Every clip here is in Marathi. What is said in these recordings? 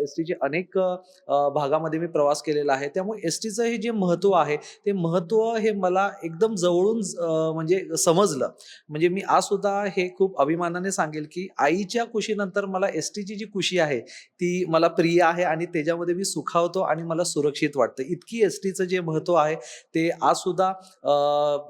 एस टीचे अनेक भागामध्ये मी प्रवास केलेला आहे. त्यामुळे एस टीचं हे जे महत्त्व आहे, ते महत्त्व हे मला एकदम जवळून म्हणजे समजलं. म्हणजे मी आज सुद्धा हे खूप अभिमानाने सांगेल, की आईच्या कुशीनंतर मला एस टीची जी कुशी आहे, ती मला प्रिय आहे आणि त्याच्यामध्ये मी सुखावतो आणि मला सुरक्षित वाटतं. इतकी एस टीचं जे महत्त्व आहे, ते आज सुद्धा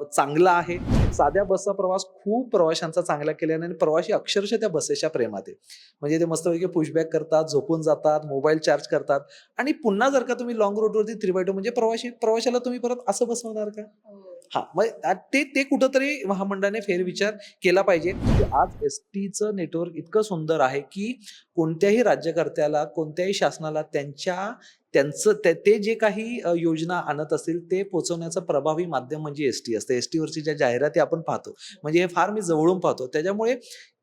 चांगलं आहे. साध्या बसचा प्रवास खूप प्रवाशांचा चांगला केल्याने आणि प्रवासी अक्षरशः त्या बसेसच्या प्रेमात आहे. म्हणजे ते मस्तपैकी पुशबॅक करतात, झोपून जातात, मोबाईल चार्ज करतात आणि पुन्हा जर का तुम्ही लाँग रूटवरती 3x2 म्हणजे प्रवाशाला तुम्ही परत असं बसवणार का? हां, मग ते कुठेतरी महामंडळाने फेरविचार केला पाहिजे. की आज एस-टीचं नेटवर्क इतकं सुंदर आहे, की कोणत्याही राज्यकर्त्याला, कोणत्याही शासनाला त्यांचं ते जे काही योजना आणत असतील, ते पोहोचवण्याचं प्रभावी माध्यम म्हणजे एस-टी असते. एस-टीवरची ज्या जाहिराती आपण पाहतो, म्हणजे हे फार मी जवळून पाहतो. त्याच्यामुळे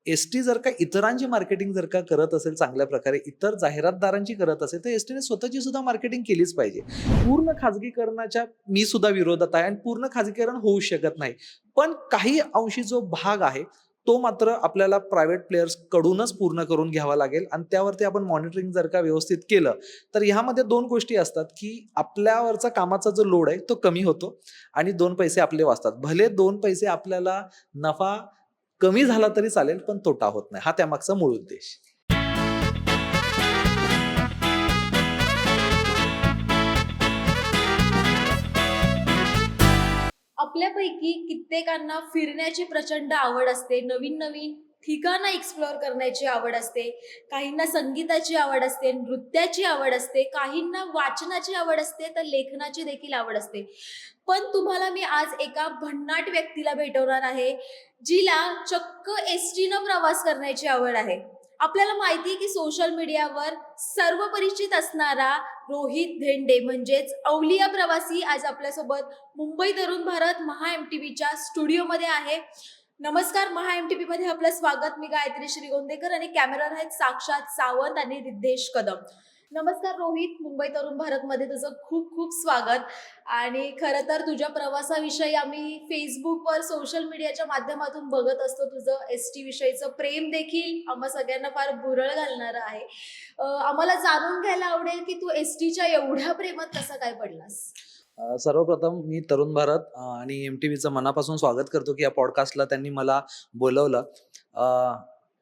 एस-टी जर का इतरांची मार्केटिंग जर का करत असेल चांगल्या प्रकारे, इतर जाहिरातदारांची करत असेल, तर एस-टीने स्वतःची सुद्धा मार्केटिंग केलीच पाहिजे. पूर्ण खाजगीकरणाच्या मी सुद्धा विरोधात आहे आणि पूर्ण खाजगीकरण होऊ शकत नाही. पण काही अंशी जो भाग आहे, तो मात्र आपल्याला प्रायव्हेट प्लेयर्स कडूनच पूर्ण करून घ्यावा लागेल आणि त्यावरती आपण मॉनिटरिंग जर का व्यवस्थित केलं, तर ह्यामध्ये 2 गोष्टी असतात, की आपल्यावरचा कामाचा जो लोड आहे, तो कमी होतो आणि 2 पैसे आपले वाचतात. भले 2 पैसे आपल्याला नफा कमी झाला तरी चालेल, पण तोटा होत नाही. हा त्यामागचा मूळ उद्देश. आपल्यापैकी कित्येकांना फिरण्याची प्रचंड आवड असते, नवीन-नवीन ठिकाणं एक्सप्लोअर करण्याची आवड असते, काहींना संगीताची आवड असते, नृत्याची आवड असते, काहींना वाचनाची आवड असते, तर लेखनाची देखील आवड असते. पण तुम्हाला मी आज एका भन्नाट व्यक्तीला भेटवणार आहे, जिला चक्क एसटीनं प्रवास करण्याची आवड आहे. आपल्याला माहिती आहे की सोशल मीडियावर सर्वपरिचित असणारा रोहित धेंडे म्हणजेच अवलिया प्रवासी आज आपल्यासोबत मुंबई तरुण भारत महा एमटीव्हीच्या स्टुडिओमध्ये आहे. नमस्कार, महा एमटीव्ही मध्ये आपलं स्वागत. मी गायत्री श्रीगोंदेकर आणि कॅमेरावर आहेत साक्षात सावंत आणि रिद्धेश कदम. नमस्कार रोहित, मुंबई तरुण भारत मध्ये तुझं खूप खूप स्वागत. आणि खरं तर तुझ्या प्रवासाविषयी आम्ही फेसबुकवर सोशल मीडियाच्या माध्यमातून बघत असतो. तुझं एस टी विषयीचं प्रेम देखील आम्हा सगळ्यांना फार भुरळ घालणारं आहे. आम्हाला जाणून घ्यायला आवडेल की तू एस टीच्या एवढ्या प्रेमात कसा काय पडलास? सर्वप्रथम मी तरुण भारत आणि एम-टी-व्हीचं मनापासून स्वागत करतो, की या पॉडकास्टला त्यांनी मला बोलावलं. अ,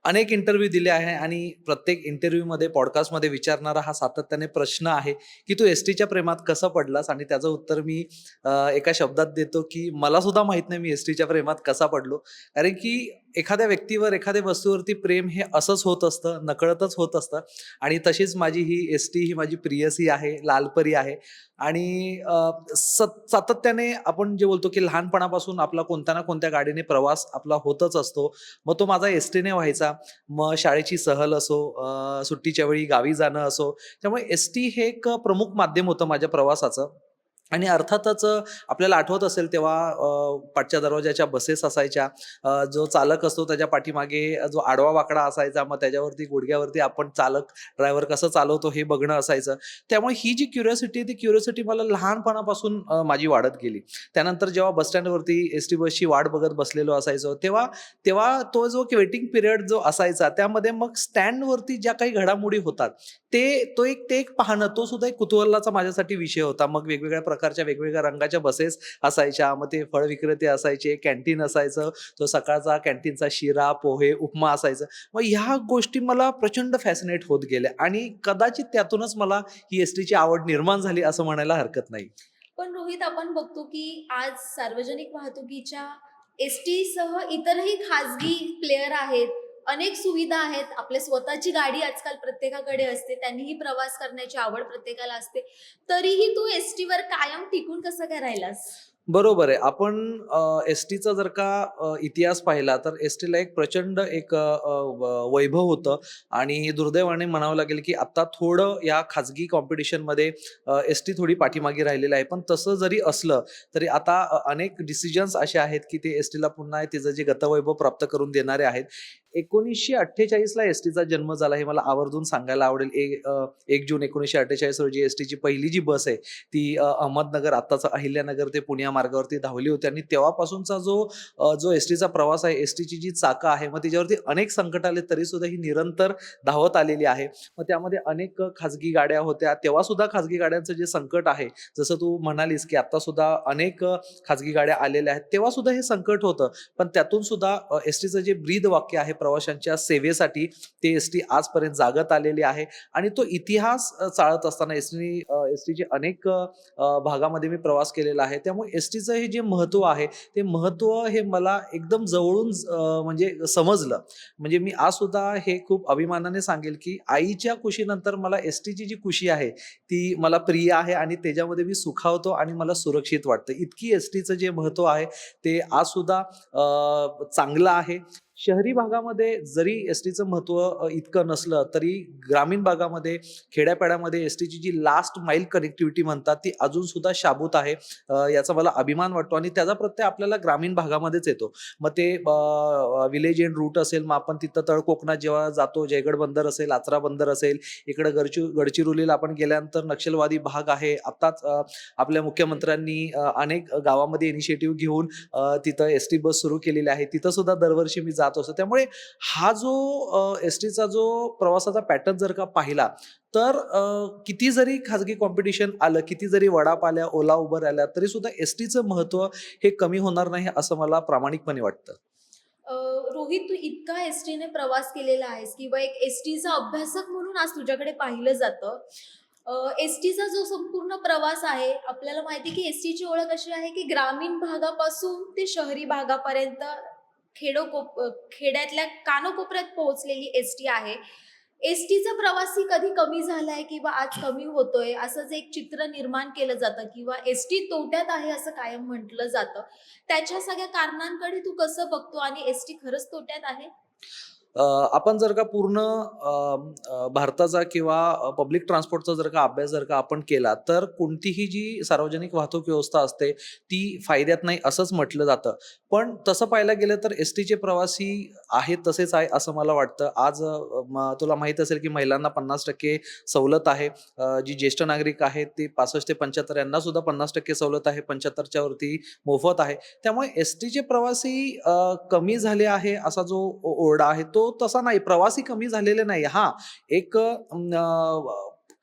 अनेक इंटरव्ह्यू दिले आहे आणि प्रत्येक इंटरव्ह्यूमध्ये, पॉडकास्टमध्ये विचारणारा हा सातत्याने प्रश्न आहे, की "तू एस-टीच्या प्रेमात कसं पडलास?" आणि त्याचं उत्तर मी एका शब्दात देतो, की मला सुद्धा माहीत नाही मी एस-टीच्या प्रेमात कसा पडलो. कारण की एखाद्या व्यक्तीवर, एखाद्या वस्तूवरती प्रेम हे असंच होत असतं, नकळतच होत असतं आणि तशीच माझी ही एस-टी ही माझी प्रेयसी आहे, लालपरी आहे. आणि सातत्याने आपण जे बोलतो की लहानपणापासून आपला कोणत्या ना कोणत्या गाडीने प्रवास आपला होतच असतो. मग तो माझा एस-टीने व्हायचा. मग शाळेची सहल असो, सुट्टीच्या वेळी गावी जाणं असो. त्यामुळे एस-टी हे एक प्रमुख माध्यम होतं माझ्या प्रवासाचं. आणि अर्थातच आपल्याला आठवत असेल तेव्हा पाठच्या दरवाजाच्या बसेस असायच्या. जो चालक असतो त्याच्या पाठीमागे जो आडवा-वाकडा असायचा, मग त्याच्यावरती गुडघ्यावरती आपण ड्रायव्हर कसं चालवतो हे बघणं असायचं. त्यामुळे ही जी क्युरिओसिटी आहे, ती क्युरिओसिटी मला लहानपणापासून माझी वाढत गेली. त्यानंतर जेव्हा बस स्टँडवरती एस-टी बसची वाट बघत बसलेलो असायचो, तेव्हा तेव्हा तो जो वेटिंग पिरियड जो असायचा, त्यामध्ये मग स्टँडवरती ज्या काही घडामोडी होतात, ते एक पाहणं, तो सुद्धा एक कुतूहलाचा माझ्यासाठी विषय होता. मग वेगवेगळ्या प्रकारच्या, वेगवेगळ्या रंगाच्या बसेस असायच्या. मग ते फळ विक्रेते असायचे, कॅन्टीन असायचं, तो सकाळचा कॅन्टीनचा शिरा, पोहे, उपमा असायचं. मग ह्या गोष्टी मला प्रचंड फॅसिनेट होत गेल्या आणि कदाचित त्यातूनच मला ही एस-टीची आवड निर्माण झाली असं म्हणायला हरकत नाही. पण रोहित, आपण बघतो की आज सार्वजनिक वाहतुकीच्या एसटी सह इतरही खाजगी प्लेयर आहेत. अनेक सुविधा आहेत. आपली स्वतःची गाडी आजकाल प्रत्येकाकडे असते. त्यांनीही प्रवास करण्याची आवड प्रत्येकाला असते. तरीही तू एसटीवर कायम टिकून कसं काय राहिलास? बरोबर आहे. आपण एस-टीचा जर का इतिहास पाहिला तर एस-टीला एक प्रचंड एक अ, अ, व वैभव होतं आणि दुर्दैवाने म्हणावं लागेल, की आता थोडं या खाजगी कॉम्पिटिशनमध्ये एस-टी थोडी पाठीमागे राहिलेलं आहे. पण तसं जरी असलं, तरी आता अनेक डिसिजन्स असे आहेत, की ते एस-टीला पुन्हा तिचं जे गतवैभव प्राप्त करून देणारे आहेत. 1948ला एसटीचा जन्म झाला हे मला आवर्जून सांगायला आवडेल. 1 जून 1948 रोजी एसटीची पहिली जी बस आहे ती अहमदनगर आत्ताचं अहिल्यानगर ते पुणे या मार्गावरती धावली होती आणि तेव्हापासूनचा जो एसटीचा प्रवास आहे, एसटीची जी चाकं आहे, मग त्याच्यावरती अनेक संकट आले तरी सुद्धा ही निरंतर धावत आलेली आहे. मग त्यामध्ये अनेक खाजगी गाड्या होत्या. तेव्हा सुद्धा खाजगी गाड्यांचं जे संकट आहे, जसं तू म्हणालीस की आता सुद्धा अनेक खाजगी गाड्या आलेल्या आहेत. तेव्हा सुद्धा हे संकट होतं. पण त्यातून सुद्धा एसटीचं जे ब्रीद वाक्य आहे प्रवाशांच्या सेवेसाठी ते एसटी आजपर्यंत जागत आलेली आहे आणि तो इतिहास चाळत असताना एसटीचे अनेक भागामध्ये मी प्रवास केलेला आहे. त्यामुळे एसटीचं हे जे महत्त्व आहे, ते महत्त्व हे मला एकदम जवळून म्हणजे समजलं. म्हणजे मी आज सुद्धा हे खूप अभिमानाने सांगेल, की आईच्या कुशीनंतर मला एसटीची जी कुशी आहे, ती मला प्रिय आहे आणि त्याच्यामध्ये मी सुखावतो आणि मला सुरक्षित वाटतं. इतकी एसटीचं जे महत्त्व आहे, ते आज सुद्धा चांगलं आहे. शहरी भागामध्ये जरी एसटीचं महत्त्व इतकं नसलं, तरी ग्रामीण भागामध्ये, खेड्यापाड्यामध्ये एसटीची जी लास्ट माईल कनेक्टिव्हिटी म्हणतात, ती अजून सुद्धा शाबूत आहे. याचा मला अभिमान वाटतो आणि त्याचा प्रत्यय आपल्याला ग्रामीण भागामध्येच येतो. मग ते विलेज एंड रूट असेल, मग आपण तिथं तळकोकणात जेव्हा जातो, जयगड बंदर असेल, आचरा बंदर असेल, इकडं गडचिरोलीला आपण गेल्यानंतर नक्षलवादी भाग आहे. आत्ताच आपल्या मुख्यमंत्र्यांनी अनेक गावामध्ये इनिशिएटिव्ह घेऊन तिथं एसटी बस सुरू केलेली आहे. तिथं सुद्धा दरवर्षी मी जात असतो. त्यामुळे हा जो एसटीचा जो प्रवासाचा पॅटर्न जर का पाहिला, तर किती जरी खाजगी कॉम्पिटिशन आलं, किती जरी वडाप आल्या, ओला उबर आल्या, तरी सुद्धा एसटीचं महत्त्व हे कमी होणार नाही असं मला प्रामाणिकपणे वाटतं. अ, रोहित, तू इतका एसटीने प्रवास केलेला आहेस किंवा एक एसटीचा अभ्यासक म्हणून आज तुझ्याकडे पाहिलं जातं. एसटीचा जो संपूर्ण प्रवास आहे, आपल्याला माहिती की एसटीची ओळख अशी आहे की ग्रामीण भागापासून ते शहरी भागापर्यंत खेड्यातल्या कानोकोपऱ्यात पोहोचलेली एसटी आहे. एसटीचा प्रवासी कधी कमी झालाय किंवा आज कमी होतोय असं जे एक चित्र निर्माण केलं जातं किंवा एसटी तोट्यात आहे असं कायम म्हटलं जातं. त्याच्या सगळ्या कारणांकडे तू कसं बघतो आणि एसटी खरंच तोट्यात आहे? अ, आपण जर का पूर्ण भारताचा किंवा पब्लिक ट्रान्सपोर्टचा जर का अभ्यास जर का आपण केला, तर कोणतीही जी सार्वजनिक वाहतूक व्यवस्था असते, ती फायद्यात नाही असंच म्हटलं जातं. पण तसं पाहायला गेलं तर एसटीचे प्रवासी आहेत तसेच आहे असं मला वाटतं. आज तुला माहीत असेल की महिलांना 50% सवलत आहे. जी ज्येष्ठ नागरिक आहेत ते 65 ते 75 यांना सुद्धा 50% सवलत आहे. 75च्या वरती मोफत आहे. त्यामुळे एसटीचे प्रवासी कमी झाले आहे असा जो ओरडा आहे तो तसा नाही. प्रवासी कमी झालेले नाही. हां, एक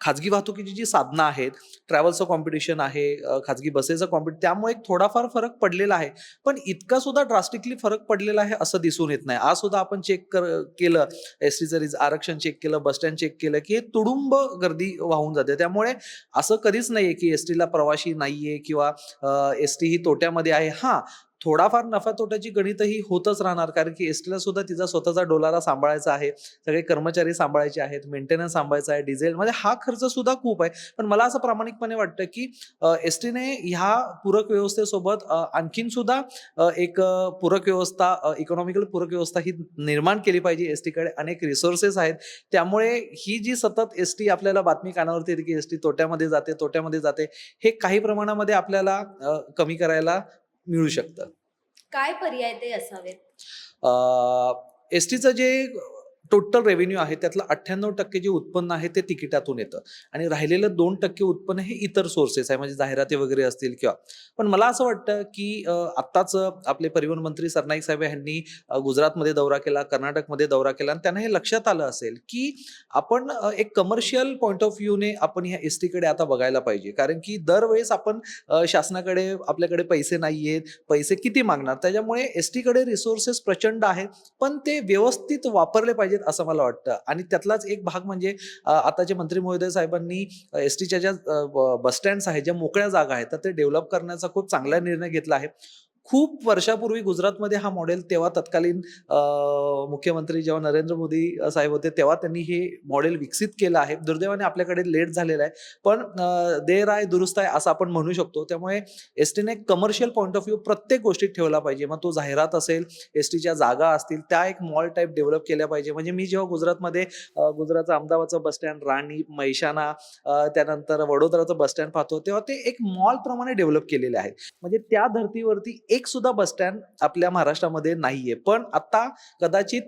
खाजगी वाहतुकीची जी साधनं आहेत, ट्रॅव्हल्सचं कॉम्पिटिशन आहे, खाजगी बसेसचं त्यामुळे एक थोडाफार फरक पडलेला आहे. पण इतका सुद्धा ड्रास्टिकली फरक पडलेला आहे असं दिसून येत नाही. आज सुद्धा आपण केलं, एसटीचं आरक्षण चेक केलं, बस स्टँड चेक केलं, की हे तुडुंब गर्दी वाहून जाते. त्यामुळे असं कधीच नाहीये, की एसटीला प्रवासी नाहीये किंवा एसटी ही तोट्यामध्ये आहे. हां, थोडाफार नफा-तोट्याची गणितही होतच राहणार कारण की एसटीला सुद्धा तिचा स्वतःचा डोलारा सांभाळायचा आहे. सगळे कर्मचारी सांभाळायचे आहेत, मेंटेनन्स सांभाळायचा आहे, डिझेल म्हणजे हा खर्च सुद्धा खूप आहे. पण मला असं प्रामाणिकपणे वाटतं की एसटीने ह्या पूरक व्यवस्थेसोबत आणखीन सुद्धा एक पूरक व्यवस्था इकॉनॉमिकल पूरक व्यवस्था ही निर्माण केली पाहिजे. एसटीकडे अनेक रिसोर्सेस आहेत. त्यामुळे ही जी सतत एसटी आपल्याला बातमी कानावरती येते की एसटी तोट्यामध्ये जाते, तोट्यामध्ये जाते. हे काही प्रमाणामध्ये आपल्याला कमी करायला मिळू शकतं. काय पर्याय ते असावेत? एसटीचं जे टोटल रेव्हेन्यू आहे त्यातलं 98% जे उत्पन्न आहे ते तिकिटातून येतं आणि राहिलेलं 2% उत्पन्न हे इतर सोर्सेस आहे म्हणजे जाहिराती वगैरे असतील किंवा पण मला असं वाटतं की आत्ताच आपले परिवहन मंत्री सरनाईक साहेब यांनी गुजरातमध्ये दौरा केला, कर्नाटकमध्ये दौरा केला आणि त्यांना हे लक्षात आलं असेल की आपण एक कमर्शियल पॉइंट ऑफ व्ह्यूने आपण ह्या एसटीकडे आता बघायला पाहिजे. कारण की दरवेळेस आपण शासनाकडे आपल्याकडे पैसे नाहीयेत, पैसे किती मागणार? त्याच्यामुळे एसटीकडे रिसोर्सेस प्रचंड आहेत, पण ते व्यवस्थित वापरले पाहिजेत असं मला वाटतं. आणि त्यातलाच एक भाग म्हणजे आताचे मंत्री महोदय साहेबांनी एसटीच्या ज्या बस स्टँड्स आहेत, ज्या मोकळ्या जागा आहेत, तर ते डेव्हलप करण्याचा खूप चांगला निर्णय घेतला आहे. खूप वर्षापूर्वी गुजरातमध्ये हा मॉडेल तेव्हा तत्कालीन मुख्यमंत्री जेव्हा नरेंद्र मोदी साहेब होते, तेव्हा त्यांनी हे मॉडेल विकसित केलं आहे. दुर्दैवाने आपल्याकडे लेट झालेलं आहे. पण देर आहे दुरुस्त आहे असं आपण म्हणू शकतो. त्यामुळे एसटीने कमर्शियल पॉइंट ऑफ व्ह्यू प्रत्येक गोष्टीत ठेवला पाहिजे. मग तो जाहिरात असेल, एसटीच्या जागा असतील, त्या एक मॉल टाइप डेव्हलप केल्या पाहिजे. म्हणजे मी जेव्हा गुजरातमध्ये गुजरातचं अहमदाबादचं बस स्टँड, राणी, मैसाना त्यानंतर वडोदराचं बस स्टँड पाहतो, तेव्हा ते एक मॉल प्रमाणे डेव्हलप केलेले आहे. म्हणजे त्या धर्तीवरती एक सुद्धा बस स्टँड आपल्या महाराष्ट्रामध्ये नाहीये. पण आता कदाचित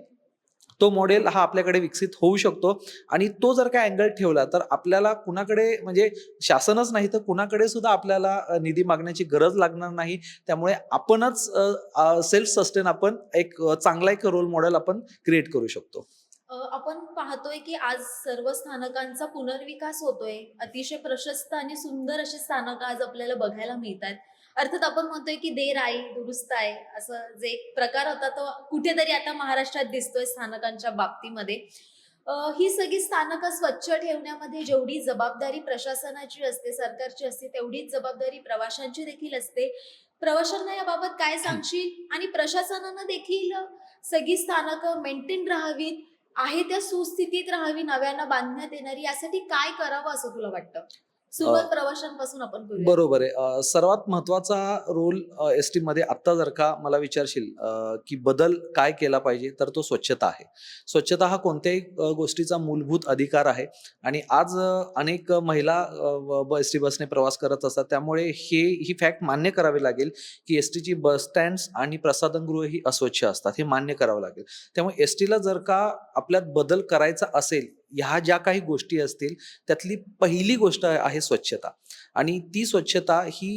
तो मॉडेल हा आपल्याकडे विकसित होऊ शकतो आणि तो जर का अँगल ठेवला तर आपल्याला कुणाकडे म्हणजे शासनच नाही तर कुणाकडे सुद्धा आपल्याला निधी मागण्याची गरज लागणार नाही. त्यामुळे आपणच सेल्फ सस्टेन आपण एक चांगला एक रोल मॉडेल आपण क्रिएट करू शकतो. आपण पाहतोय की आज सर्व स्थानकांचा पुनर्विकास होतोय. अतिशय प्रशस्त आणि सुंदर अशी स्थानकं आज आपल्याला बघायला मिळतात. अर्थात आपण म्हणतोय की देर आई दुरुस्त आहे, असं जे एक प्रकार होता तो कुठेतरी आता महाराष्ट्रात दिसतोय स्थानकांच्या बाबतीमध्ये. ही सगळी स्थानकं स्वच्छ ठेवण्यामध्ये जेवढी जबाबदारी प्रशासनाची असते, सरकारची असते, तेवढीच जबाबदारी प्रवाशांची देखील असते. प्रवाशांना याबाबत काय सांगशील? आणि प्रशासनानं देखील सगळी स्थानकं मेंटेन राहावीत, आहे त्या सुस्थितीत राहावी, नव्यानं बांधण्यात येणारी, यासाठी काय करावं असं तुला वाटतं? सुरुवात प्रवाशांपासून आपण करूया. बरोबर आहे. सर्वात महत्त्वाचा रोल एस-टी मध्ये आत्ता जर का मला विचारशील की बदल काय केला पाहिजे, तर तो स्वच्छता आहे. स्वच्छता हा कोणत्याही गोष्टीचा मूलभूत अधिकार आहे आणि आज अनेक महिला एस-टी बसने प्रवास करत असतात. त्यामुळे ही फॅक्ट मान्य करावी लागेल, की एस-टीची बस स्टँड्स आणि प्रसाधनगृह ही अस्वच्छ असतात. हे मान्य करावं लागेल. त्यामुळे एस-टीला जर का आपल्यात बदल करायचा असेल, ह्या ज्या काही गोष्टी असतील, त्यातली पहिली गोष्ट आहे स्वच्छता. आणि ती स्वच्छता ही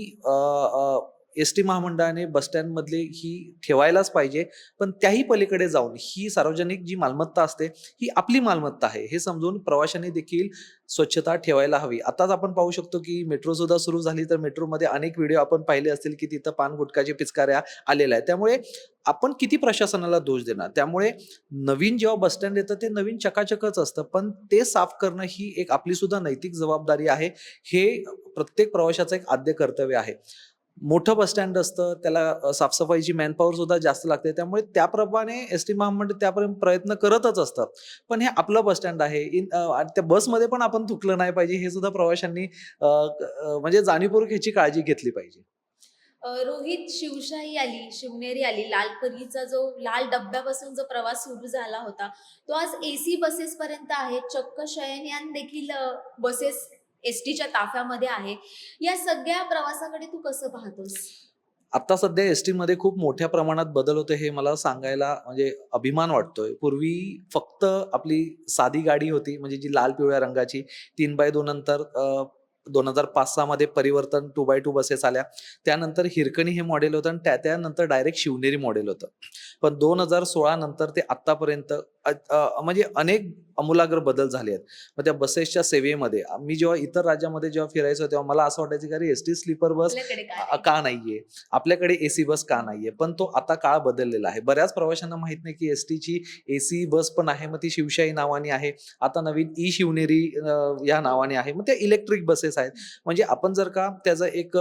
एस टी महामंडळाने बस स्टँडमधली ही ठेवायलाच पाहिजे. पण त्याही पलीकडे जाऊन ही सार्वजनिक जी मालमत्ता असते, ही आपली मालमत्ता आहे, हे समजून प्रवाशांनी देखील स्वच्छता ठेवायला हवी. आताच आपण पाहू शकतो, की मेट्रो सुद्धा सुरू झाली, तर मेट्रोमध्ये अनेक व्हिडिओ आपण पाहिले असतील, की तिथं पान गुटखाच्या पिचकाऱ्या आलेल्या आहेत. त्यामुळे आपण किती प्रशासनाला दोष देणार? त्यामुळे नवीन जेव्हा बस स्टँड येतं, ते नवीन चकाचकच असतं. पण ते साफ करणं ही एक आपली सुद्धा नैतिक जबाबदारी आहे. हे प्रत्येक प्रवाशाचं एक आद्य कर्तव्य आहे. मोठं बस स्टँड असतं, त्याला साफसफाईची मॅनपॉवर सुद्धा जास्त लागते. त्यामुळे त्याप्रमाणे एस-टी महामंडळ त्यापर्यंत प्रयत्न करतच असतं. पण हे आपलं बस स्टँड आहे. आणि त्या बसमध्ये पण आपण थुंकलं नाही पाहिजे, हे सुद्धा प्रवाशांनी म्हणजे जाणीवपूर्वक ह्याची काळजी घेतली पाहिजे. रोहित, शिवशाही आली, शिवनेरी आली, लालपरीचा जो लाल डब्यापासून जो प्रवास सुरू झाला होता, तो आज एसी बसेस पर्यंत आहे. चक्क शयनयान देखील बसेस एसटीच्या ताफ्यामध्ये आहे. या सगळ्या प्रवासाकडे तू कसं पाहतोस? आता सध्या एस-टीमध्ये खूप मोठ्या प्रमाणात बदल होतोय हे मला सांगायला म्हणजे अभिमान वाटतोय. पूर्वी फक्त आपली साधी गाडी होती म्हणजे जी लाल-पिवळ्या रंगाची 3x2 नंतर 2005-06 मध्ये परिवर्तन 2x2 बसेस आल्या. त्यानंतर हिरकणी हे मॉडेल होतं आणि त्यानंतर डायरेक्ट शिवनेरी मॉडेल होतं. पण 2016 नंतर ते आत्तापर्यंत म्हणजे अनेक आमूलाग्र बदल झाले आहेत. मग त्या बसेसच्या सेवेमध्ये मी जेव्हा इतर राज्यामध्ये जेव्हा फिरायचो तेव्हा मला असं वाटायचं की अरे एस-टी स्लीपर बस आपल्याकडे काय नाही. का नाहीये? आपल्याकडे एसी बस का नाहीये? पण तो आता काळ बदललेला आहे. बऱ्याच प्रवाशांना माहित नाही की एसटीची एसी बस पण आहे. मग ती शिवशाही नावाने आहे. आता नवीन ई शिवनेरी या नावाने आहे. मग त्या इलेक्ट्रिक बसेस आहेत. म्हणजे आपण जर का त्याचं एक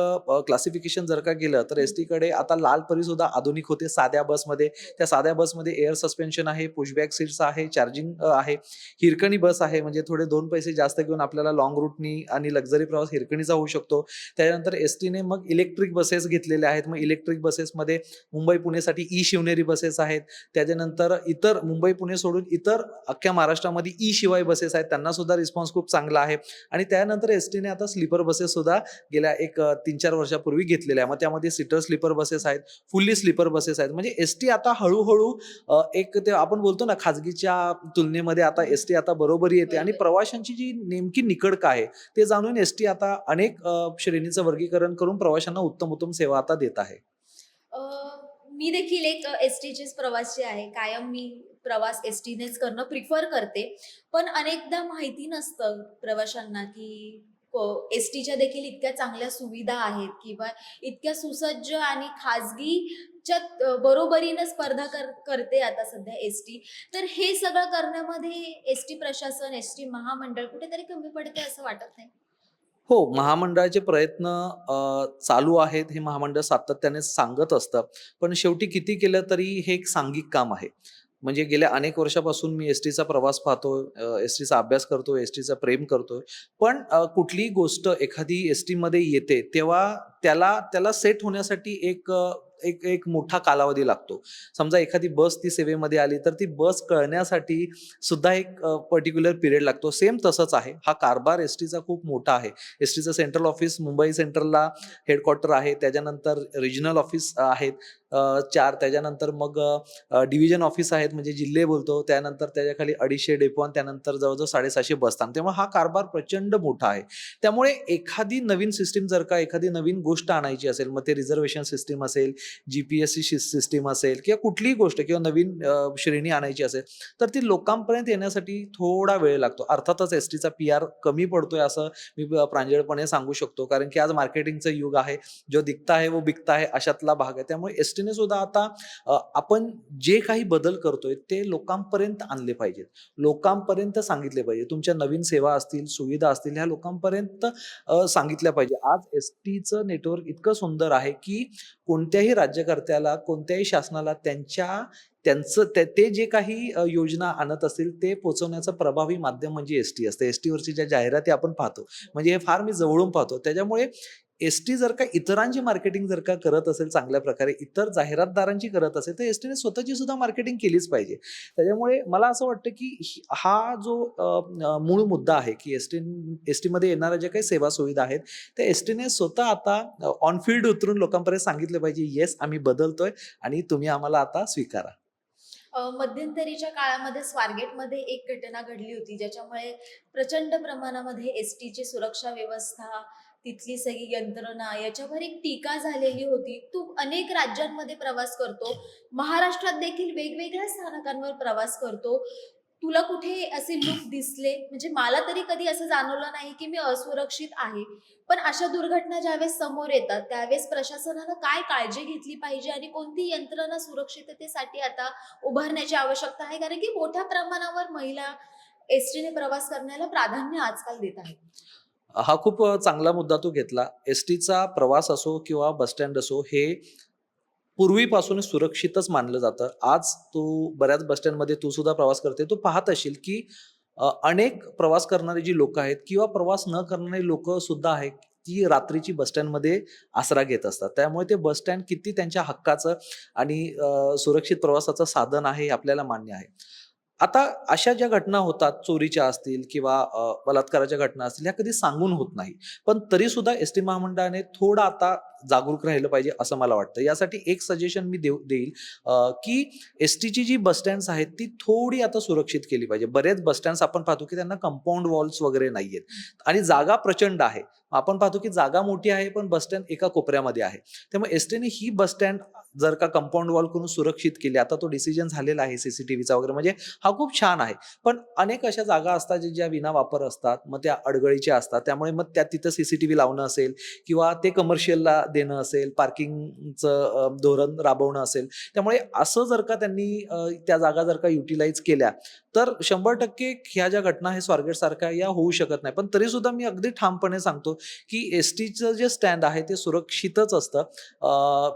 क्लासिफिकेशन जर का केलं तर एसटीकडे आता लाल परी सुद्धा आधुनिक होते साध्या बसमध्ये. त्या साध्या बसमध्ये एअर सस्पेन्शन आहे, पुशबॅक सीट्स आहे, चार्जिंग आहे. हिरकणी बस आहे म्हणजे थोडे 2 पैसे जास्त घेऊन आपल्याला लाँग रूटनी आणि लक्झरी प्रवास हिरकणीचा होऊ शकतो. त्याच्यानंतर एसटीने मग इलेक्ट्रिक बसेस घेतलेल्या आहेत. मग इलेक्ट्रिक बसेसमध्ये मुंबई पुणेसाठी ई शिवनेरी बसेस आहेत. त्याच्यानंतर इतर मुंबई पुणे सोडून इतर अख्ख्या महाराष्ट्रामध्ये ई शिवाय बसेस आहेत. त्यांना सुद्धा रिस्पॉन्स खूप चांगला आहे. आणि त्यानंतर एसटीने आता स्लीपर बसेस सुद्धा गेल्या एक 3-4 वर्षापूर्वी घेतलेल्या आहे. मग त्यामध्ये सीटर स्लीपर बसेस आहेत, फुल्ली स्लीपर बसेस आहेत. म्हणजे एसटी आता हळूहळू एक ते आपण बोलतो ना खाजगीच्या तुलनेमध्ये आता एसटी आता बरोबरी येते आणि बरोबर. प्रवाशांची जी नेमकी निकड काय आहे ते जाणून एसटी आता अनेक श्रेणीचं वर्गीकरण करून प्रवाशांना उत्तम उत्तम सेवा आता देत आहे. अ, मी देखील एक एसटीचीच प्रवासी आहे. कायम मी प्रवास एसटीनेच करणं प्रिफर करते. पण अनेकदा माहिती नसतं प्रवाशांना, की एसटीच्या देखील इतक्या चांगल्या सुविधा आहेत किंवा इतक्या सुसज्ज आणि खाजगीच्या बरोबरीनं स्पर्धा करते आता सध्या एसटी. तर हे सगळं करण्यामध्ये एसटी प्रशासन, एसटी महामंडळ कुठेतरी कमी पडते असं वाटत नाही? हो, महामंडळाचे प्रयत्न चालू आहेत. हे महामंडळ सातत्याने सांगत असतं. पण शेवटी किती केलं तरी हे एक सांघिक काम आहे. म्हणजे गेल्या अनेक वर्षापासून मी एस-टीचा प्रवास पाहतोय, एस-टीचा अभ्यास करतोय, एस-टीचं प्रेम करतोय. पण कुठलीही गोष्ट एखादी एस-टीमध्ये येते, तेव्हा त्याला सेट होण्यासाठी एक एक मोठा कालावधी लागतो. समजा एखादी बस ती सेवेमध्ये आली, तर ती बस कळण्यासाठी सुद्धा एक पर्टिक्युलर पिरियड लागतो. सेम तसंच आहे. हा कारभार एस-टीचा खूप मोठा आहे. एस-टीचं सेंट्रल ऑफिस मुंबई सेंट्रलला हेडक्वार्टर आहे. त्याच्यानंतर रिजनल ऑफिस आहेत. 4 त्याच्यानंतर मग डिव्हिजन ऑफिस आहेत म्हणजे जिल्हे बोलतो, त्यानंतर त्याच्याखाली 250 डेपो आणि त्यानंतर जवळजवळ 750 बसस्थान. तेव्हा हा कारभार प्रचंड मोठा आहे. त्यामुळे एखादी नवीन सिस्टीम जर का एखादी नवीन गोष्ट आणायची असेल, मग ते रिझर्वेशन सिस्टीम असेल, जीपीएससी सिस्टीम असेल किंवा कुठलीही गोष्ट किंवा नवीन श्रेणी आणायची असेल, तर ती लोकांपर्यंत येण्यासाठी थोडा वेळ लागतो. अर्थातच एसटीचा पी-आर कमी पडतोय असं मी प्रांजळपणे सांगू शकतो. कारण की आज मार्केटिंगचं युग आहे. जो दिखता है वो बिकता है अशातला भाग आहे. त्यामुळे एसटीने सुद्धा आता आपण जे काही बदल करतोय ते लोकांपर्यंत आणले पाहिजेत. लोकांपर्यंत सांगितले पाहिजे. तुमच्या नवीन सेवा असतील, सुविधा असतील ह्या लोकांपर्यंत सांगितल्या पाहिजे. आज एसटीचं नेटवर्क इतकं सुंदर आहे, की कोणत्याही राज्यकर्त्याला, कोणत्याही शासनाला त्यांचं ते जे काही योजना आणत असतील ते पोहोचवण्याचं प्रभावी माध्यम म्हणजे एसटी असते. एसटीवरची ज्या जाहिराती आपण पाहतो, म्हणजे हे फार मी जवळून पाहतो. त्याच्यामुळे एसटी जर का इतरांची मार्केटिंग जर का करत असेल चांगल्या प्रकारे, इतर जाहिरातदारांची करत असेल, तर एसटीने स्वतःची सुद्धा मार्केटिंग केलीच पाहिजे. त्याच्यामुळे मला असं वाटतं, की हा जो मूळ मुद्दा आहे, की एसटीमध्ये येणाऱ्या ज्या काही सेवा सुविधा आहेत, त्या एसटीने स्वतः आता ऑन फील्ड उतरून लोकांपर्यंत सांगितलं पाहिजे, येस आम्ही बदलतोय आणि तुम्ही आम्हाला आता स्वीकारा. मध्यंतरीच्या काळामध्ये स्वारगेटमध्ये एक घटना घडली होती, ज्याच्यामुळे प्रचंड प्रमाणामध्ये एसटीची सुरक्षा व्यवस्था, तिथली सगळी यंत्रणा याच्यावर एक टीका झालेली होती. तू अनेक राज्यांमध्ये प्रवास करतो, महाराष्ट्रात देखील वेगवेगळ्या स्थानकांवर प्रवास करतो. तुला कुठे असे लूक दिसले? म्हणजे मला तरी कधी असं जाणवलं नाही की मी असुरक्षित आहे. पण अशा दुर्घटना ज्यावेळेस समोर येतात, त्यावेळेस प्रशासनानं काय काळजी घेतली पाहिजे आणि कोणती यंत्रणा सुरक्षिततेसाठी आता उभारण्याची आवश्यकता आहे? कारण की मोठ्या प्रमाणावर महिला एसटीने प्रवास करण्याला प्राधान्य आजकाल देत आहेत. हा खूप चांगला मुद्दा तू घेतला. एसटीचा प्रवास असो किंवा बस स्टँड असो, हे पूर्वीपासूनच सुरक्षितच मानलं जातं. आज तू बऱ्याच बस स्टँडमध्ये तू सुद्धा प्रवास करते. तू पाहत असशील, की अनेक प्रवास करणारी जी लोकं आहेत किंवा प्रवास न करणारी लोकं सुद्धा आहेत, ती रात्रीची बस स्टँडमध्ये आसरा घेत असतात. त्यामुळे ते बस स्टँड किती त्यांच्या हक्काचं आणि सुरक्षित प्रवासाचं साधन आहे हे आपल्याला मान्य आहे. आता अशा ज्या घटना होतात, चोरीच्या असतील किंवा बलात्काराच्या घटना असतील, ह्या कधी सांगून होत नाही. पण तरीसुद्धा एस-टी महामंडळाने थोडं आता जागरूक राहिलं पाहिजे असं मला वाटतं. यासाठी एक सजेशन मी देईल, की एस-टीची जी बस स्टँड्स आहेत ती थोडी आता सुरक्षित केली पाहिजे. बरेच बस स्टँड्स आपण पाहतो, की त्यांना कंपाऊंड वॉल्स वगैरे नाहीयेत आणि जागा प्रचंड आहे. आपण पाहतो, की जागा मोठी आहे पण बस स्टँड एका कोपऱ्यामध्ये आहे. त्यामुळे एस-टीने ही बस स्टँड जर का कंपाऊंड वॉल करून सुरक्षित केली, आता तो डिसिजन झालेला आहे सीसीटीव्हीचा वगैरे, म्हणजे हा खूप छान आहे. पण अनेक अशा जागा असतात ज्या विना वापर असतात, मग त्या अडगळीच्या असतात. त्यामुळे मग त्या तिथं सीसीटीव्ही लावणं असेल किंवा ते कमर्शियलला देणं असेल, पार्किंगचं धोरण राबवणं असेल. त्यामुळे असं जर का त्यांनी त्या जागा जर का युटिलाइज केल्या, तर 100% ह्या ज्या घटना आहे स्वारगेटसारख्या या होऊ शकत नाही. पण तरीसुद्धा मी अगदी ठामपणे सांगतो, की एसटीचं जे स्टँड आहे ते सुरक्षितच असतं.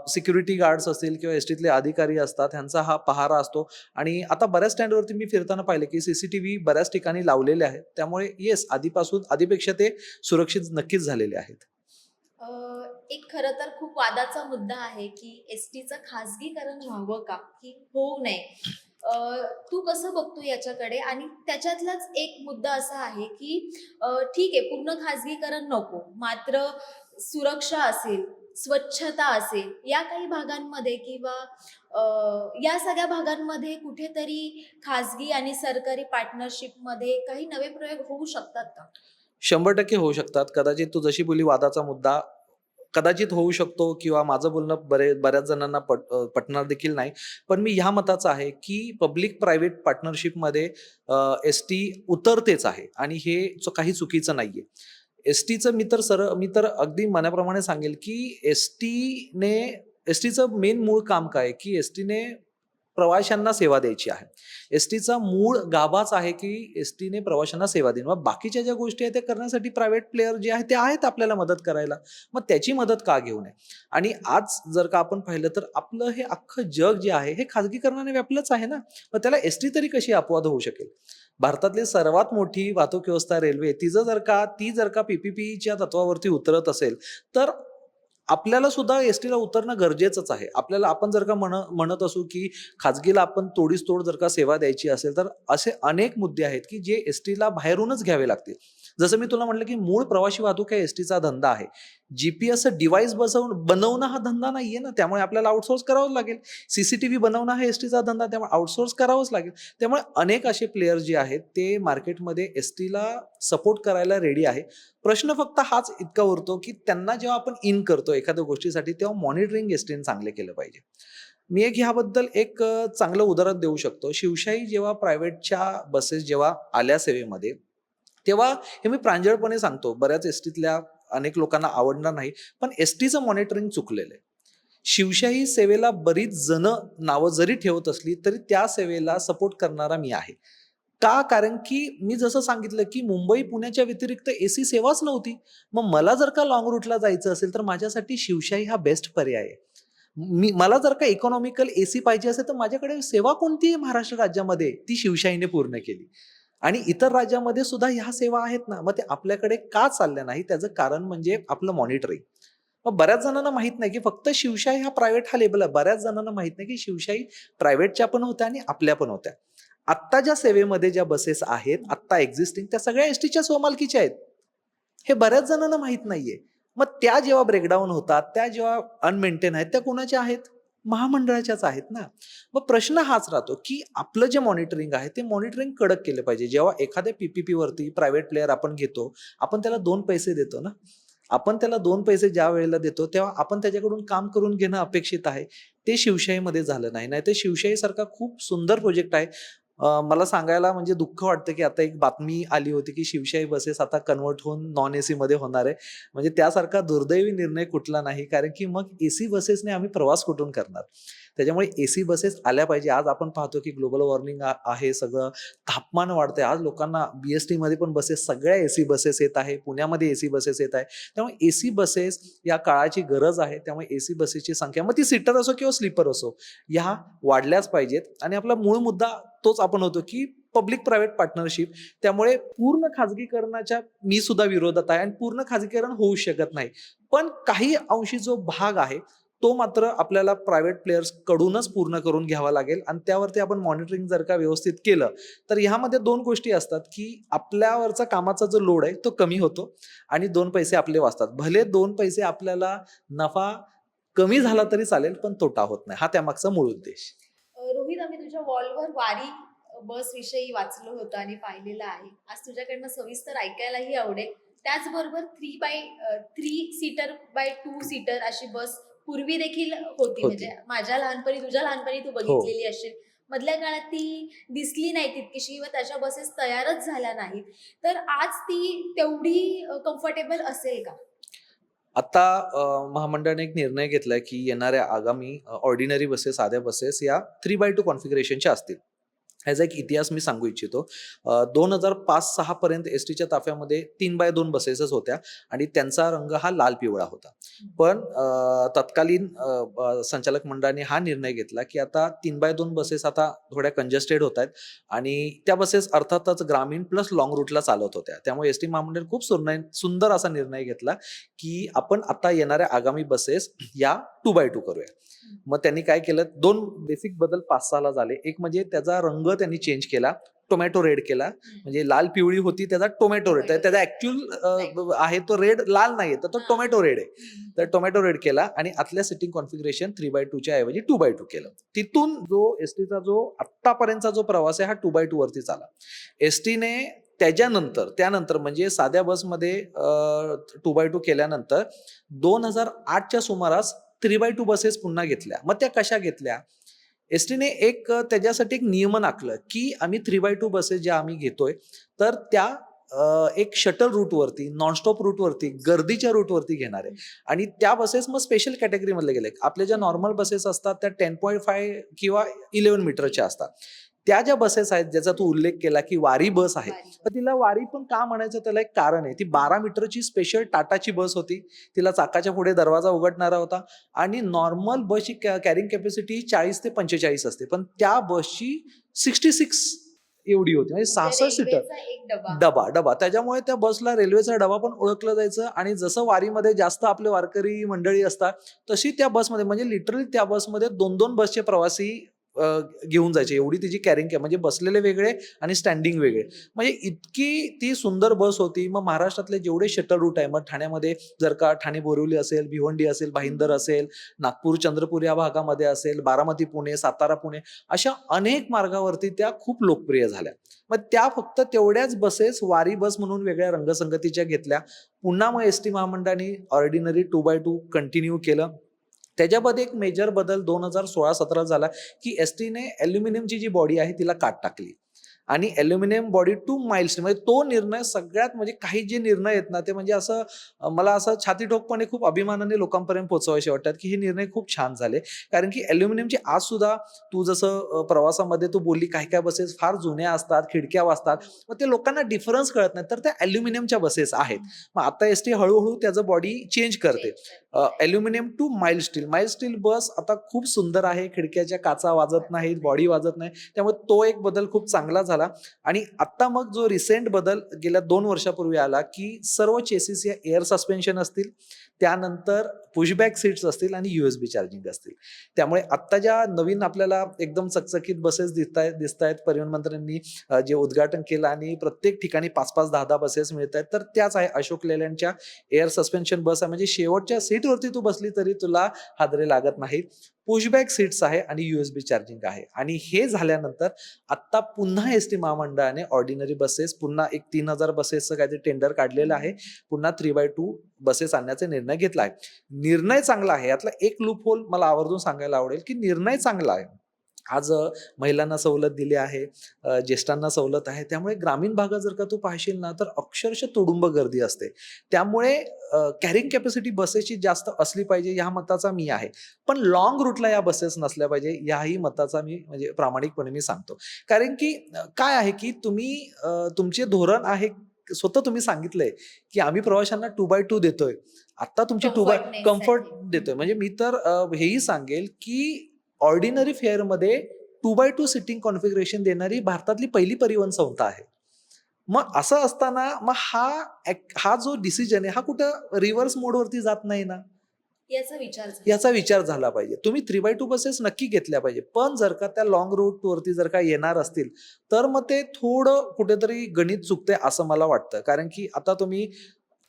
सिक्युरिटी गार्ड्स असतील किंवा एसटीतले अधिकारी असतात, ह्यांचा हा पहारा असतो आणि आता बऱ्याच स्टँडवरती मी फिरताना पाहिले, की सीसीटीव्ही बऱ्याच ठिकाणी लावलेले आहेत. त्यामुळे येस, आधीपेक्षा ते सुरक्षित नक्कीच झालेले आहेत. अ, एक खरं तर खूप वादाचा मुद्दा आहे की एसटीचं खाजगीकरण व्हावं का की होऊ नये. अ, तू कसं बघतो याच्याकडे? आणि त्याच्यातलाच एक मुद्दा असा आहे की ठीक आहे, पूर्ण खाजगीकरण नको, मात्र सुरक्षा असेल, स्वच्छता असेल, या काही भागांमध्ये किंवा या सगळ्या भागांमध्ये कुठेतरी खाजगी आणि सरकारी पार्टनरशिपमध्ये काही नवे प्रयोग होऊ शकतात का? 100% होऊ शकतात. कदाचित तू जशी बोलली वादाचा मुद्दा कदाचित होऊ शकतो किंवा माझं बोलणं बऱ्याच जणांना पटणार देखील नाही. पण मी ह्या मताचा आहे, की पब्लिक प्रायव्हेट पार्टनरशिपमध्ये एस-टी उतरतेच आहे आणि हे काही चुकीचं नाहीये. एस-टीचं मी तर अगदी मनाप्रमाणे सांगेल, की एस-टीचं मेन मूळ काम काय आहे, की एस-टीने प्रवाशांना सेवा द्यायची आहे. एस-टीचा मूळ गाभाच आहे, की एस-टीने प्रवाशांना सेवा देणं. मग बाकीच्या ज्या गोष्टी आहेत त्या करण्यासाठी प्रायव्हेट प्लेयर जे आहेत ते आहेत आपल्याला मदत करायला. मग त्याची मदत का घेऊ नये? आणि आज जर का आपण पाहिलं तर आपलं हे अख्खं जग जे आहे हे खाजगीकरणाने व्यापलंच आहे ना. मग त्याला एस-टी तरी कशी अपवाद होऊ शकेल? भारतातली सर्वात मोठी वाहतूक व्यवस्था रेल्वे ती जर का पी-पी-पीच्या तत्वावरती उतरत असेल, तर आपल्याला सुद्धा एस-टीला उतरणं गरजेचंच आहे. आपण जर का म्हणत असू, की खाजगीला आपण तोडीस तोड जर का सेवा द्यायची असेल, तर असे अनेक मुद्दे आहेत, की जे एस-टीला बाहेरूनच घ्यावे लागतील. जसं मी तुला म्हटलं की मूळ प्रवासी वाहतूक हा एसटीचा धंदा आहे. जीपीएस डिव्हाइस बनवणं हा धंदा नाहीये ना, त्यामुळे आपल्याला आउटसोर्स करावं लागेल. सीसीटीव्ही बनवणं हा एसटीचा धंदा, त्यामुळे आउटसोर्स करावंच लागेल. त्यामुळे अनेक असे प्लेयर जे आहेत ते मार्केटमध्ये एसटीला सपोर्ट करायला रेडी आहे. प्रश्न फक्त हाच इतका उरतो की त्यांना जेव्हा आपण इन करतो एखाद्या गोष्टीसाठी, तेव्हा मॉनिटरिंग एसटीने चांगले केलं पाहिजे. मी ह्याबद्दल चांगलं उदाहरण देऊ शकतो. शिवशाही जेव्हा प्रायव्हेटच्या बसेस जेव्हा आल्या सेवेमध्ये, तेव्हा हे मी प्रांजळपणे सांगतो, बऱ्याच एसटीतल्या अनेक लोकांना आवडणार नाही, पण एसटीचं मॉनिटरिंग चुकलेलं आहे. शिवशाही सेवेला बरीच जण नावं जरी ठेवत असली तरी त्या सेवेला सपोर्ट करणारा मी आहे. का? कारण की मी जसं सांगितलं की मुंबई पुण्याच्या व्यतिरिक्त एसी सेवाच नव्हती. मग मला जर का लाँग रूटला जायचं असेल तर माझ्यासाठी शिवशाही हा बेस्ट पर्याय आहे. मला जर का इकॉनॉमिकल एसी पाहिजे असेल तर माझ्याकडे सेवा कोणती आहे महाराष्ट्र राज्यामध्ये, ती शिवशाहीने पूर्ण केली. आणि इतर राज्यामध्ये सुद्धा ह्या सेवा आहेत ना, मग ते आपल्याकडे का चालल्या नाही? त्याचं कारण म्हणजे आपलं मॉनिटरिंग. मग बऱ्याच जणांना माहित नाही की फक्त शिवशाही हा प्रायव्हेट हा लेबल आहे. बऱ्याच जणांना माहित नाही की शिवशाही प्रायव्हेटच्या पण होत्या आणि आपल्या पण होत्या. आत्ता ज्या सेवेमध्ये ज्या बसेस आहेत, आत्ता एक्झिस्टिंग, त्या सगळ्या एसटीच्या स्वमालकीच्या आहेत. हे बऱ्याच जणांना माहित नाहीये. मग त्या जेव्हा ब्रेकडाऊन होतात, त्या जेव्हा अनमेंटेन आहेत, त्या कोणाच्या आहेत? महामंडळाच्याच आहेत ना. मग प्रश्न हाच राहतो की आपलं जे मॉनिटरिंग आहे ते मॉनिटरिंग कडक केलं पाहिजे. जेव्हा एखाद्या पीपीपी वरती प्रायव्हेट प्लेयर आपण घेतो, आपण त्याला 2 पैसे देतो ना. आपण त्याला 2 पैसे ज्या वेळेला देतो, तेव्हा आपण त्याच्याकडून काम करून घेणं अपेक्षित आहे. ते शिवशाहीमध्ये झालं नाही. नाहीतर शिवशाहीसारखा खूप सुंदर प्रोजेक्ट आहे. मला सांगायला म्हणजे दुःख वाटतं की आता एक बातमी आली होती की शिवशाही बसेस आता कन्व्हर्ट होऊन नॉन एसी मध्ये होणार आहे. म्हणजे त्यासारखा दुर्दैवी निर्णय कुठला नाही, कारण की मग एसी बसेसने आम्ही प्रवास कुठून करणार? त्याच्यामुळे एसी बसेस आल्या पाहिजे. आज आपण पाहतो की ग्लोबल वॉर्मिंग आहे, सगळं तापमान वाढतंय. आज लोकांना बीएसटी मध्ये पण बसेस, सगळ्या एसी बसेस येत आहे. पुण्यामध्ये एसी बसेस येत आहे. त्यामुळे एसी बसेस या काळाची गरज आहे. त्यामुळे एसी बसेसची संख्या, मग ती सीटर असो किंवा स्लीपर असो, ह्या वाढल्याच पाहिजेत. आणि आपला मूळ मुद्दा तोच आपण होतो की पब्लिक प्रायव्हेट पार्टनरशिप. त्यामुळे पूर्ण खाजगीकरणाच्या मी सुद्धा विरोधात आहे आणि पूर्ण खाजगीकरण होऊ शकत नाही. पण काही अंशी जो भाग आहे तो मात्र आपल्याला प्रायव्हेट प्लेयर्स कडूनच पूर्ण करून घ्यावा लागेल. आणि त्यावरती आपण मॉनिटरिंग जर का व्यवस्थित केलं तर ह्यामध्ये 2 गोष्टी असतात की आपल्यावरचा कामाचा जो लोड आहे तो कमी होतो आणि 2 पैसे आपले वाचतात. भले 2 पैसे आपल्याला नफा कमी झाला तरी चालेल, पण तोटा होत नाही. हा त्यामागचा मूळ उद्देश. रोहित, आम्ही तुझ्या वॉलवर वारी बस विषयी वाचलं होतं आणि पाहिलेलं आहे. आज तुझ्याकडनं सविस्तर ऐकायलाही आवडेल. त्याचबरोबर 3 सीटर बाय 2 सीटर अशी बस पूर्वी देखील होती. म्हणजे माझ्या लहानपणी, तुझ्या लहानपणी तू बघितलेली असेल. मधल्या काळात ती दिसली नाही तितकीशी व त्याच्या बसेस तयारच झाल्या नाहीत. तर आज ती तेवढी कम्फर्टेबल असेल का? आता महामंडळाने एक निर्णय घेतलाय की येणाऱ्या आगामी ऑर्डिनरी बसेस, साध्या बसेस या 3x2 कॉन्फिगरेशनच्या असतील. ह्याचा एक इतिहास मी सांगू इच्छितो. 2005-6 पर्यंत एसटीच्या ताफ्यामध्ये 3x2 बसेसच होत्या आणि त्यांचा रंग हा लाल पिवळा होता. पण तत्कालीन संचालक मंडळाने हा निर्णय घेतला की आता 3x2 बसेस आता थोड्या कंजेस्टेड होत आहेत आणि त्या बसेस अर्थातच ग्रामीण प्लस लॉंग रूटला चालत होत्या. त्यामुळे एसटी महामंडळ खूप सुंदर असा निर्णय घेतला की आपण आता येणाऱ्या आगामी बसेस या 2x2 करूया. मग त्यांनी काय केलं, 2 बेसिक बदल 5-6 ला झाले. एक म्हणजे त्याचा रंग त्यांनी चेंज केला, टोमॅटो रेड केला. म्हणजे लाल पिवळी होती, त्याचा टोमॅटो रेड. त्याचा ऍक्च्युअल आहे तो रेड, लाल नाहीये, तर तो टोमॅटो रेड आहे. तर टोमॅटो रेड केला आणि आतल्या सिटिंग कॉन्फिगरेशन 3x2 च्या ऐवजी 2x2 केलं. तिथून जो एसटीचा जो आत्तापर्यंतचा जो प्रवास आहे हा 2x2 वरती चाला. एसटीने त्यानंतर म्हणजे साध्या बसमध्ये 2x2 केल्यानंतर 2008च्या सुमारास 3x2 बसेस पुन्हा घेतल्या. मग त्या कशा घेतल्या? एसटीने त्याच्यासाठी एक नियमन आखलं की आम्ही 3x2 बसेस ज्या आम्ही घेतोय तर त्या एक शटल रूटवरती, नॉनस्टॉप रूटवरती, गर्दीच्या रूटवरती घेणार आहे. आणि त्या बसेस मग स्पेशल कॅटेगरीमधले गेले. आपल्या ज्या नॉर्मल बसेस असतात त्या 10.5 किंवा 11 मीटरच्या असतात. त्या ज्या बसेस आहेत ज्याचा तू उल्लेख केला की वारी बस आहे, तर तिला वारी पण का म्हणायचं त्याला एक कारण आहे. ती 12 मीटरची स्पेशल टाटाची बस होती. तिला चाकाच्या पुढे दरवाजा उघडणारा होता आणि नॉर्मल बसची कॅरिंग कॅपॅसिटी 40 ते 45 असते, पण त्या बसची 66 एवढी होती, म्हणजे 66 सीटर डबा. त्याच्यामुळे त्या बसला रेल्वेचा डबा पण ओळखलं जायचं. आणि जसं वारीमध्ये जास्त आपले वारकरी मंडळी असतात तशी त्या बसमध्ये, म्हणजे लिटरली त्या बसमध्ये 2-2 बसचे प्रवासी घेऊन जायचे, एवढी तिची कॅरिंग केअर, म्हणजे बसलेले वेगळे आणि स्टँडिंग वेगळे, म्हणजे इतकी ती सुंदर बस होती. मग महाराष्ट्रातले जेवढे शटल रूट आहे, मग ठाण्यामध्ये जर का ठाणे बोरिवली असेल, भिवंडी असेल, भाईंदर असेल, नागपूर चंद्रपूर या भागामध्ये असेल, बारामती पुणे, सातारा पुणे, अशा अनेक मार्गावरती त्या खूप लोकप्रिय झाल्या. मग त्या फक्त तेवढ्याच बसेस वारी बस म्हणून वेगळ्या रंगसंगतीच्या घेतल्या. पुन्हा मग एस टी महामंडळाने ऑर्डिनरी 2x2 कंटिन्यू केलं. त्याच्यामध्ये एक मेजर बदल 2016-17 झाला, की एस टीने अल्युमिनियमची जी बॉडी आहे तिला काट टाकली आणि अल्युमिनियम बॉडी टू माइल्स, म्हणजे तो निर्णय सगळ्यात, म्हणजे काही जे निर्णय आहेत ना ते म्हणजे असं मला असं छातीठोकपणे खूप अभिमानाने लोकांपर्यंत पोहोचवायचे वाटतात, की हे निर्णय खूप छान झाले. कारण की अल्युमिनियमची आज सुद्धा तू जसं प्रवासामध्ये तू बोलली काही काय बसेस फार जुन्या असतात, खिडक्या वाजतात, मग ते लोकांना डिफरन्स कळत नाही, तर त्या अल्युमिनियमच्या बसेस आहेत. मग आता एस टी हळूहळू त्याचं बॉडी चेंज करते, aluminium to mild steel. Mild steel bus आता खूप सुंदर आहे, खिडक्याच्या काचा वाजत नाहीत, बॉडी वाजत नाही, त्यामुळे तो एक बदल खूप चांगला झाला. आणि आता मग जो रिसेंट बदल गेल्या 2 वर्षापूर्वी आला, की सर्व चेसिस या एअर सस्पेन्शन असतील, त्यानंतर पुशबॅक सीट्स असतील आणि USB चार्जिंग असतील. त्यामुळे आत्ता ज्या नवीन आपल्याला एकदम चकचकीत बसेस दिसतायत परिवहन मंत्र्यांनी जे उद्घाटन केलं आणि प्रत्येक ठिकाणी 5-5, 10-10 बसेस मिळत आहेत, तर त्याच आहे अशोक लेलँडच्या एअर सस्पेन्शन बस आहे. म्हणजे शेवटच्या सीटवरती तू बसली तरी तुला हादरे लागत नाहीत. पुशबॅक सीट्स आहे आणि USB चार्जिंग आहे. आणि हे झाल्यानंतर आता पुन्हा एस टी महामंडळाने ऑर्डिनरी बसेस पुन्हा एक 3,000 बसेसचं काहीतरी टेंडर काढलेलं आहे. पुन्हा 3x2 बसेस आणण्याचा निर्णय घेतला आहे. निर्णय चांगला आहे. यातला एक लूप होल मला आवर्जून सांगायला आवडेल, की निर्णय चांगला आहे. आज महिलांना सवलत दिली आहे, ज्येष्ठांना सवलत आहे. त्यामुळे ग्रामीण भागात जर का तू पाहशील ना, तर अक्षरशः तुडुंब गर्दी असते. त्यामुळे कॅरिंग कॅपॅसिटी बसेसची जास्त असली पाहिजे, ह्या मताचा मी आहे. पण लाँग रूटला या बसेस नसल्या पाहिजे, याही मताचा मी म्हणजे प्रामाणिकपणे मी सांगतो. कारण की काय आहे, की तुम्ही तुमचे धोरण आहे, स्वतः तुम्ही सांगितलंय, की आम्ही प्रवाशांना 2x2 देतोय. आता तुमची कम्फर्ट कम्फर्टनेससाठी. देतोय. म्हणजे मी तर हेही सांगेल, की ऑर्डिनरी फेअरमध्ये 2x2 सिटिंग कॉन्फिगरेशन देणारी भारतातली पहिली परिवहन संस्था आहे. मग असं असताना मग हा जो डिसिजन आहे, हा कुठं रिव्हर्स मोडवरती जात नाही ना, याचा विचार झाला याचा पाहिजे. विचार झाला पाहिजे. तुम्ही 3x2 बसेस नक्की घेतल्या पाहिजे. पण जर का त्या लाँग रूटवरती जर का येणार असतील, तर मग ते थोडं कुठेतरी गणित चुकतंय असं मला वाटतं. कारण की आता तुम्ही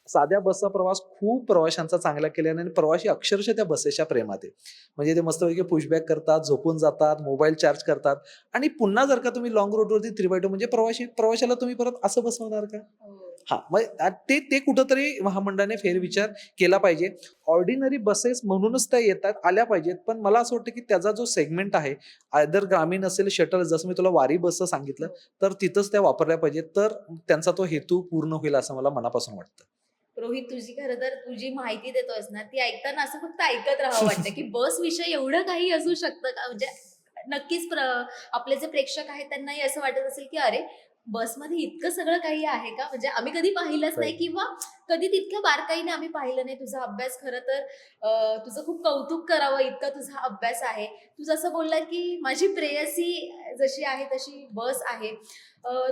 साध्या बसचा प्रवास खूप प्रवाशांचा चांगला केल्याने आणि प्रवासी अक्षरशः त्या बसेसच्या प्रेमात आहे. म्हणजे ते मस्तपैकी पुशबॅक करतात, झोपून जातात, मोबाईल चार्ज करतात आणि पुन्हा जर का तुम्ही लाँग रूटवरती 3x2 म्हणजे प्रवाशाला तुम्ही परत असं बसवणार का? हो. हां, मग ते ते कुठेतरी महामंडळाने फेरविचार केला पाहिजे. ऑर्डिनरी बसेस म्हणूनच त्या येतात, आल्या पाहिजेत. पण मला असं वाटतं, की त्याचा जो सेगमेंट आहे, आयदर ग्रामीण असेल, शटल जसं मी तुला वारी बसचं सांगितलं, हो. तर तिथंच त्या वापरल्या पाहिजेत. तर त्यांचा तो हेतू पूर्ण होईल असं मला मनापासून वाटतं. रोहित, तुझी खरं तर तू जी माहिती देतोयस ना, ती ऐकताना असं फक्त ऐकत राहावं वाटतं, की बस विषय एवढं काही असू शकतं का? म्हणजे नक्कीच आपले जे प्रेक्षक आहेत त्यांनाही असं वाटत असेल, की अरे, बसमध्ये इतकं सगळं काही आहे का? म्हणजे आम्ही कधी पाहिलंच नाही राइट. किंवा कधी तितक्या बारकाईने आम्ही पाहिलं नाही. तुझा अभ्यास खरं तर तुझं खूप कौतुक करावं इतका तुझा अभ्यास आहे. तू जसं बोलला, की माझी प्रेयसी जशी आहे तशी बस आहे.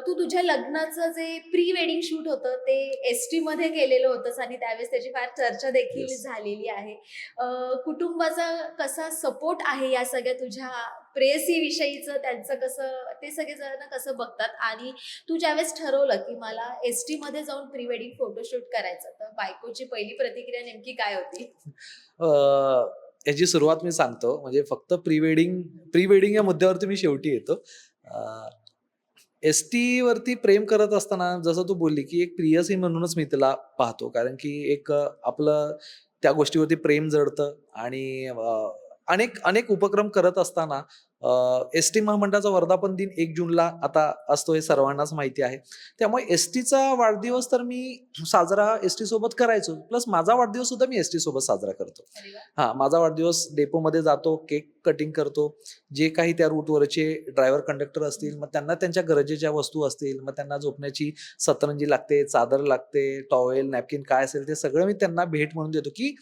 तू तुझ्या लग्नाचं जे प्री वेडिंग शूट होतं ते एस-टी मध्ये केलेलं होतंस आणि त्यावेळेस त्याची फार चर्चा देखील येस. झालेली आहे. कुटुंबाचा कसा सपोर्ट आहे या सगळ्या तुझ्या प्रेयसी विषयीचं, त्यांचं कसं, ते सगळेजण कसं बघतात? आणि तू ज्यावेळेस ठरवलं की मला एस-टी मध्ये जाऊन प्री वेडिंग फोटोशूट करायचं, तर बायकोची पहिली प्रतिक्रिया नेमकी काय होती? अ, याची सुरुवात मी सांगतो. म्हणजे फक्त प्री वेडिंग या मुद्द्यावरती मी शेवटी येतो. एस-टीवरती प्रेम करत असताना जसं तू बोलली, की एक प्रेयसी म्हणूनच मी तिला पाहतो. कारण की एक आपलं त्या गोष्टीवरती प्रेम जडतं आणि अनेक अनेक उपक्रम करत असताना एस-टी महामंडळाचा वर्धापन दिन 1 जूनला आता असतो, हे सर्वांनाच माहिती आहे. त्यामुळे एस-टीचा वाढदिवस तर मी साजरा एस-टी सोबत करायचो. प्लस माझा वाढदिवस सुद्धा मी एस-टी सोबत साजरा करतो. अरे वा. हां, माझा वाढदिवस डेपोमध्ये जातो, केक कटिंग करतो. जे काही त्या रूटवरचे ड्रायव्हर कंडक्टर असतील, मग त्यांना त्यांच्या गरजेच्या वस्तू असतील, मग त्यांना झोपण्याची सतरंजी लागते, चादर लागते, टॉवेल, नॅपकिन काय असेल ते सगळं मी त्यांना भेट म्हणून देतो, की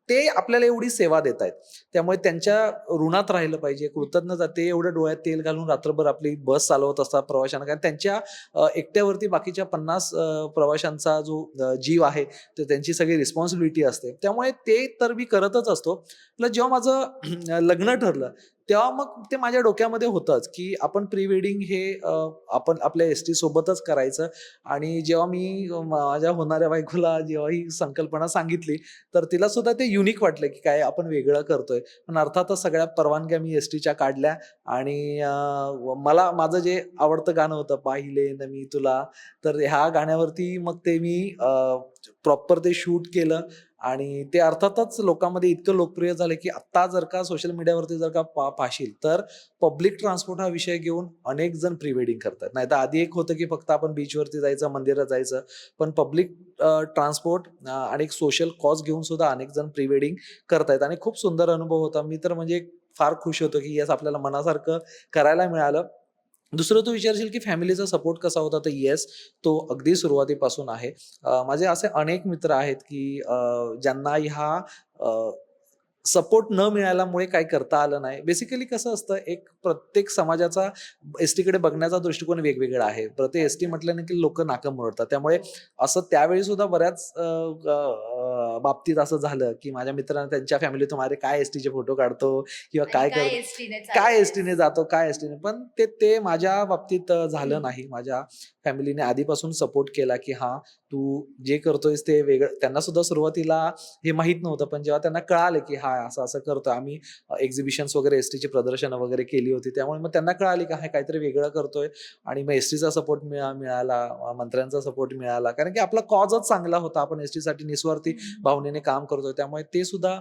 ते आपल्याला एवढी सेवा देत आहेत. त्यामुळे त्यांच्या ऋणात राहिलं पाहिजे, कृतज्ञता. ते एवढं डोळ्यात तेल घालून रात्रभर आपली बस चालवत असतात प्रवाशांना. कारण त्यांच्या एकट्यावरती बाकीच्या 50 प्रवाशांचा जो जीव आहे, तर त्यांची सगळी रिस्पॉन्सिबिलिटी असते. त्यामुळे ते तर मी करतच असतो. प्लस जेव्हा माझं लग्न ठरलं, तेव्हा मग ते माझ्या डोक्यामध्ये होतंच, की आपण प्री वेडिंग हे आपण आपल्या एस-टी सोबतच करायचं. आणि जेव्हा मी माझ्या होणाऱ्या बायकोला जेव्हा ही संकल्पना सांगितली, तर तिला सुद्धा ते युनिक वाटलं, की काय आपण वेगळं करतोय. पण अर्थातच सगळ्या परवानग्या मी एस-टीच्या काढल्या आणि मला माझं जे आवडतं गाणं होतं, पाहिले न मी तुला, तर ह्या गाण्यावरती मग ते मी प्रॉपर ते शूट केलं आणि ते अर्थातच लोकांमध्ये इतकं लोकप्रिय झालं, की आत्ता जर का सोशल मीडियावरती जर का पाहशील, तर पब्लिक ट्रान्सपोर्ट हा विषय घेऊन अनेक जण प्री वेडिंग करतात. नाहीतर आधी एक होतं, की फक्त आपण बीचवरती जायचं, मंदिरात जायचं. पण पब्लिक ट्रान्सपोर्ट आणि एक सोशल कॉज घेऊन सुद्धा अनेक जण प्री वेडिंग करतायत आणि खूप सुंदर अनुभव होता. मी तर म्हणजे फार खुश होतो, की येस आपल्याला मनासारखं करायला मिळालं. दुसरं तू विचारशील, की फॅमिलीचा सपोर्ट कसा होता? तर येस, तो अगदी सुरुवातीपासून आहे. माझे असे अनेक मित्र आहेत, की ज्यांना ह्या सपोर्ट न मिळाल्यामुळे काही करता आलं नाही. बेसिकली कसं असतं, एक प्रत्येक समाजाचा एस-टीकडे बघण्याचा दृष्टिकोन वेगवेगळा आहे. प्रत्येक एस-टी म्हटल्याने की लोकं नाका मुरडतात. त्यामुळे असं त्यावेळी सुद्धा बऱ्याच बाबतीत असं झालं, की माझ्या मित्रांना त्यांच्या फॅमिलीतून "अरे काय एस-टीचे फोटो काढतो किंवा आणि काय काय करतो? एसटीने काय चालतेस. एस-टीने जातो, काय एस-टीने." पण ते ते माझ्या बाबतीत झालं हम्म. नाही. माझ्या फॅमिलीने आधीपासून सपोर्ट केला, की "हां, तू जे करतोयस ते वेगळं." त्यांना सुद्धा सुरुवातीला हे माहीत नव्हतं. पण जेव्हा त्यांना कळालं, की हा असं-असं करतोय आम्ही, एक्झिबिशन्स वगैरे एस-टीची प्रदर्शनं वगैरे केली होती. त्यामुळे मग त्यांना कळाली, की हा काहीतरी वेगळं करतोय आणि मग एस-टीचा सपोर्ट मिळाला, मंत्र्यांचा सपोर्ट मिळाला. कारण की आपला कॉजच चांगला होता. आपण एस-टीसाठी निस्वार्थी हम्म. भावनेने काम करतोय. त्यामुळे ते सुद्धा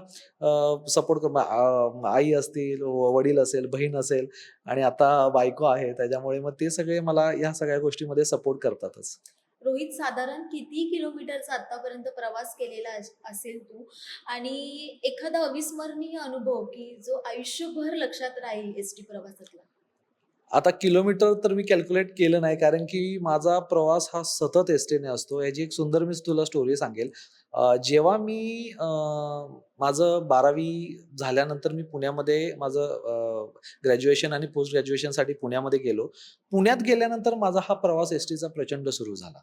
सपोर्ट आई असतील, वडील असेल, बहीण असेल आणि आता बायको आहे. त्याच्यामुळे मग ते सगळे मला ह्या सगळ्या गोष्टीमध्ये सपोर्ट करतातच. रोहित, साधारण किती किलोमीटरचा आतापर्यंत प्रवास केलेला असेल तू? आणि एखादा अविस्मरणीय अनुभव की जो आयुष्यभर लक्षात राहील एसटी प्रवासातला? आता किलोमीटर तर मी कॅल्क्युलेट केलं नाही, कारण की माझा प्रवास हा सतत एस-टीने असतो. याची एक सुंदर मी तुला स्टोरी सांगेल. जेव्हा मी माझं 12वी झाल्यानंतर मी पुण्यामध्ये माझं ग्रॅज्युएशन आणि पोस्ट ग्रॅज्युएशनसाठी पुण्यामध्ये गेलो. पुण्यात गेल्यानंतर माझा हा प्रवास एस-टीचा प्रचंड सुरू झाला.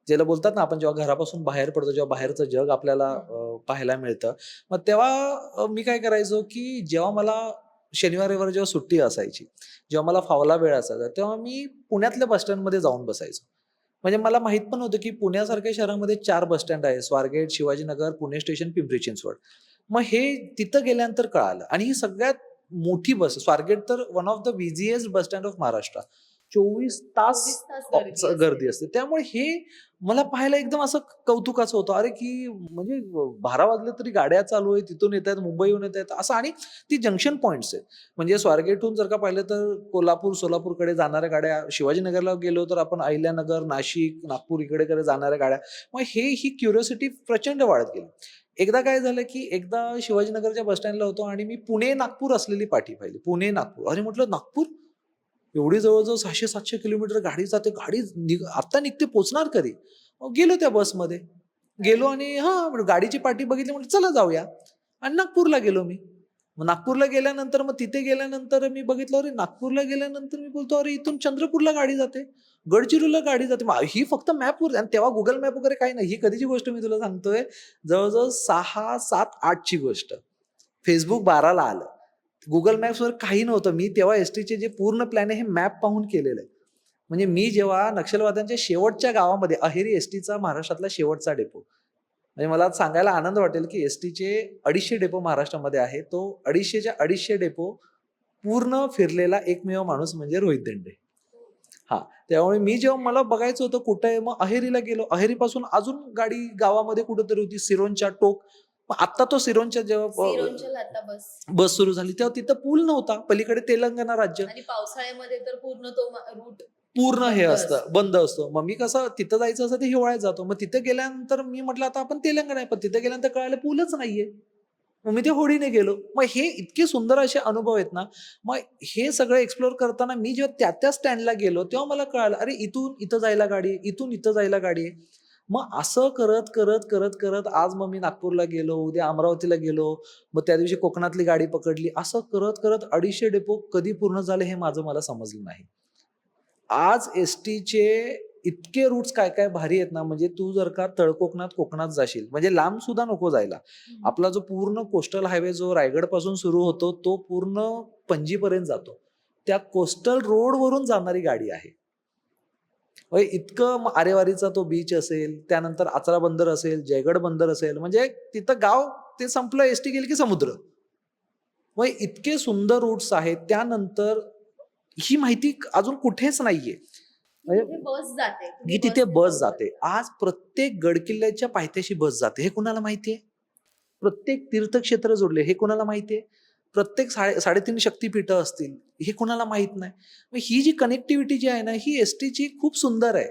ज्याला बोलतात ना, आपण जेव्हा घरापासून बाहेर पडतो, जेव्हा बाहेरचं जग आपल्याला पाहायला मिळतं. मग तेव्हा मी काय करायचो, की जेव्हा मला शनिवार, रविवार जेव्हा सुट्टी असायची, जेव्हा मला फावला वेळ असायचा, तेव्हा मी पुण्यातल्या बस स्टँडमध्ये जाऊन बसायचो. म्हणजे मला माहीत पण होतं, की पुण्यासारख्या शहरामध्ये 4 बस स्टँड आहे. स्वारगेट, शिवाजीनगर, पुणे स्टेशन, पिंपरी चिंचवड. मग हे तिथं गेल्यानंतर कळालं आणि ही सगळ्यात मोठी बस स्वारगेट तर one of the busiest bus stand of Maharashtra. 24 तास 24 तास गर्दी असते. गर्दी असते. त्यामुळे हे मला पाहायला एकदम असं कौतुकाचं होतं. अरे, की म्हणजे 12 वाजले तरी गाड्या चालू आहेत, तिथून येतायत, मुंबईहून येतायत असं आणि ती जंक्शन पॉइंट्स आहेत. म्हणजे स्वारगेटहून जर का पाहिलं तर कोल्हापूर, सोलापूरकडे जाणाऱ्या गाड्या, शिवाजीनगरला गेलो तर आपण अहिल्यानगर, नाशिक, नागपूर इकडे जाणाऱ्या गाड्या. मग ही क्युरिओसिटी प्रचंड वाढत गेली. एकदा काय झालं, की एकदा शिवाजीनगरच्या बस स्टँडला होतो आणि मी पुणे-नागपूर असलेली पाटी पाहिली. पुणे-नागपूर. अरे म्हटलं, नागपूर? एवढी जवळ-जवळ 600-700 किलोमीटर गाडी जाते. गाडी आत्ता निघते, पोहोचणार कधी? मग गेलो त्या बसमध्ये. गेलो आणि गाडीची पाटी बघितली, म्हटलं चला जाऊया आणि नागपूरला गेलो मी. मग नागपूरला गेल्यानंतर मग तिथे गेल्यानंतर मी बघितलं, अरे नागपूरला गेल्यानंतर मी बोलतो, "अरे इथून चंद्रपूरला गाडी जाते, गडचिरोलीला गाडी जाते." मग ही फक्त मॅपवर आणि तेव्हा Google मॅप वगैरे काही नाही. ही कधीची गोष्ट मी तुला सांगतोय, जवळ-जवळ 6, 7, 8ची गोष्ट. Facebook 12ला आलं. Google मॅप्सवर काही नव्हतं. मी तेव्हा एस-टीचे जे पूर्ण प्लॅन आहे, हे मॅप पाहून केलेलं आहे. म्हणजे मी जेव्हा नक्षलवाद्यांच्या शेवटच्या गावामध्ये अहेरी एस-टीचा महाराष्ट्रातला शेवटचा डेपो. म्हणजे मला सांगायला आनंद वाटेल, की एस-टीचे 250 डेपो महाराष्ट्रामध्ये आहे. तो 250च्या 250 डेपो पूर्ण फिरलेला एकमेव माणूस म्हणजे रोहित देंडे. हां, त्यामुळे मी जेव्हा मला बघायचं होतं कुठे आहे, मग अहेरीला गेलो. अहेरीपासून अजून गाडी गावामध्ये कुठेतरी होती सिरोंचा टोक. मग आत्ता तो सिरोंचा जेव्हा सिरोंचल आता बस. बस सुरू झाली, तेव्हा तिथं पूल नव्हता. पलीकडे तेलंगणा राज्य. आणि पावसाळ्यामध्ये तर पूर्ण तो रूट पूर्ण हे बंद असतं, असतो. बंद असतो. मग मी कसं तिथं जायचं असं ते हिवाळ्यात जातो. मग तिथे गेल्यानंतर मी म्हटलं आता आपण तेलंगणा आहे. पण तिथे गेल्यानंतर कळालं पूलच नाहीये. मग मी त्या होडीने गेलो. मग हे इतके सुंदर असे अनुभव आहेत ना, मग हे सगळं एक्सप्लोर करताना मी जेव्हा त्या स्टँडला गेलो, तेव्हा मला कळालं, अरे इथून इथं जायला गाडी आहे, इथून इथं जायला गाडी आहे. मग असं करत आज मग मी नागपूरला गेलो, उद्या अमरावतीला गेलो, मग त्या दिवशी कोकणातली गाडी पकडली. असं करत 250 डेपो कधी पूर्ण झाले हे माझं मला समजलं नाही. आज एस-टीचे इतके रूट्स काय काय भारी आहेत ना, म्हणजे तू जर का तळकोकणात कोकणात जाशील, म्हणजे लांब सुद्धा नको जायला. हम्म. आपला जो पूर्ण कोस्टल हायवे जो रायगड पासून सुरू होतो तो पूर्ण पणजीपर्यंत जातो. त्या कोस्टल रोड वरून जाणारी गाडी आहे. म्हणजे इतकं आरेवारीचा तो बीच असेल, त्यानंतर आचरा बंदर असेल, जयगड बंदर असेल, म्हणजे तिथं गाव ते संपलं, एसटी गेली की समुद्र. मग इतके सुंदर रूट्स आहेत. त्यानंतर ही माहिती अजून कुठेच नाहीये. म्हणजे तिथे बस जाते, की तुम्ही तिथे बसने बस जाऊ जाते. शकता. आज प्रत्येक गडकिल्ल्याच्या पायथ्याशी बस जाते. हे कुणाला माहितीये? प्रत्येक तीर्थक्षेत्र जोडले. हे कुणाला माहितीये? प्रत्येक 3.5 शक्तिपीठं असतील. हे कुणाला माहित नाही. मग ही जी कनेक्टिव्हिटी जी आहे ना, ही एसटीची खूप सुंदर आहे.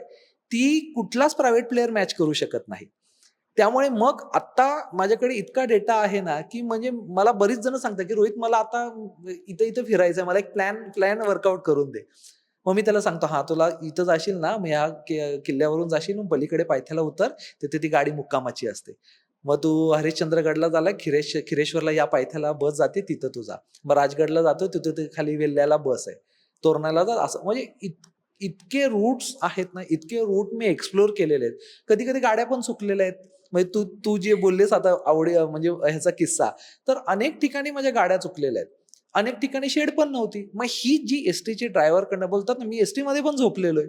ती कुठलाच प्रायव्हेट प्लेयर मॅच करू शकत नाही. त्यामुळे मग आता माझ्याकडे इतका डेटा आहे ना, की म्हणजे मला बरीच जण सांगतात, की "रोहित मला आता इथं-इथं फिरायचंय. मला एक प्लॅन प्लॅन वर्कआउट करून दे." मग मी त्याला सांगतो, "हां, तुला इथं जाशील ना, मग ह्या किल्ल्यावरून जाशील, मग पलीकडे पायथ्याला उतर. तिथे ती गाडी मुक्कामाची असते. मग तू हरिश्चंद्रगडला झाला, खिरेश्वरला या पायथ्याला बस जाते, तिथं तू जा. मग राजगडला जातो, तिथं ते खाली वेल्ह्याला बस आहे. तोरणाला जा." असं म्हणजे इतके रूट्स आहेत ना, इतके रूट मी एक्सप्लोर केलेले आहेत. कधी-कधी गाड्या पण चुकलेल्या आहेत. म्हणजे तू तू जे बोललीस आता म्हणजे ह्याचा किस्सा, तर अनेक ठिकाणी माझ्या गाड्या चुकलेल्या आहेत. अनेक ठिकाणी शेड पण नव्हती. मग ही जी एसटीची ड्रायव्हरकडनं बोलतात ना, मी एसटीमध्ये पण झोपलेलो आहे.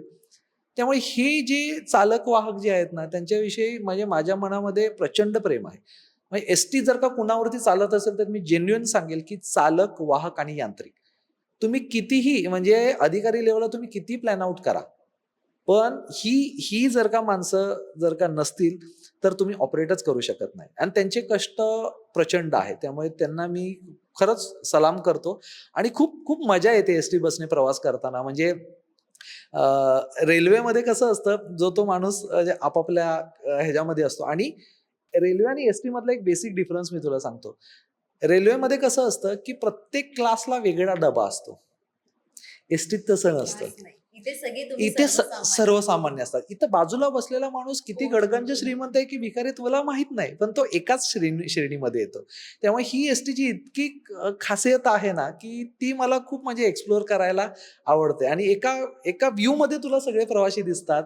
त्यामुळे हे जे चालक वाहक जे आहेत ना, त्यांच्याविषयी म्हणजे माझ्या मनामध्ये प्रचंड प्रेम आहे. म्हणजे एसटी जर का कुणावरती चालत असेल, तर मी जेन्युइन सांगेल, की चालक, वाहक आणि यांत्रिक. तुम्ही कितीही म्हणजे अधिकारी लेव्हलला तुम्ही किती प्लॅन आउट करा. पण ही ही जर का माणसं जर का नसतील, तर तुम्ही ऑपरेटच करू शकत नाही आणि त्यांचे कष्ट प्रचंड आहेत. त्यामुळे त्यांना मी खरंच सलाम करतो आणि खूप खूप मजा येते एसटी बसने प्रवास करताना. म्हणजे अ, रेल्वेमध्ये कसं असतं, जो तो माणूस आपापल्या ह्याच्यामध्ये असतो आणि रेल्वे आणि एसटी मधला एक बेसिक डिफरन्स मी तुला सांगतो. रेल्वेमध्ये कसं असतं, की प्रत्येक क्लासला वेगळा डबा असतो. एसटीत इथे तसं नसतं. क्लास नाही. इथे सगळे तुम्ही इथे सर्वसामान्य. सर्वसामान्य असतात. इथं बाजूला बसलेला माणूस किती कोण गडगंज आहे? श्रीमंत आहे की भिकारी तुला माहित नाही. पण तो एकाच श्रेणीमध्ये येतो. त्यामुळे ही एसटीची इतकी खासियत आहे ना, की ती मला खूप म्हणजे एक्सप्लोर करायला आवडते आणि एका एका व्ह्यूमध्ये तुला सगळे प्रवासी दिसतात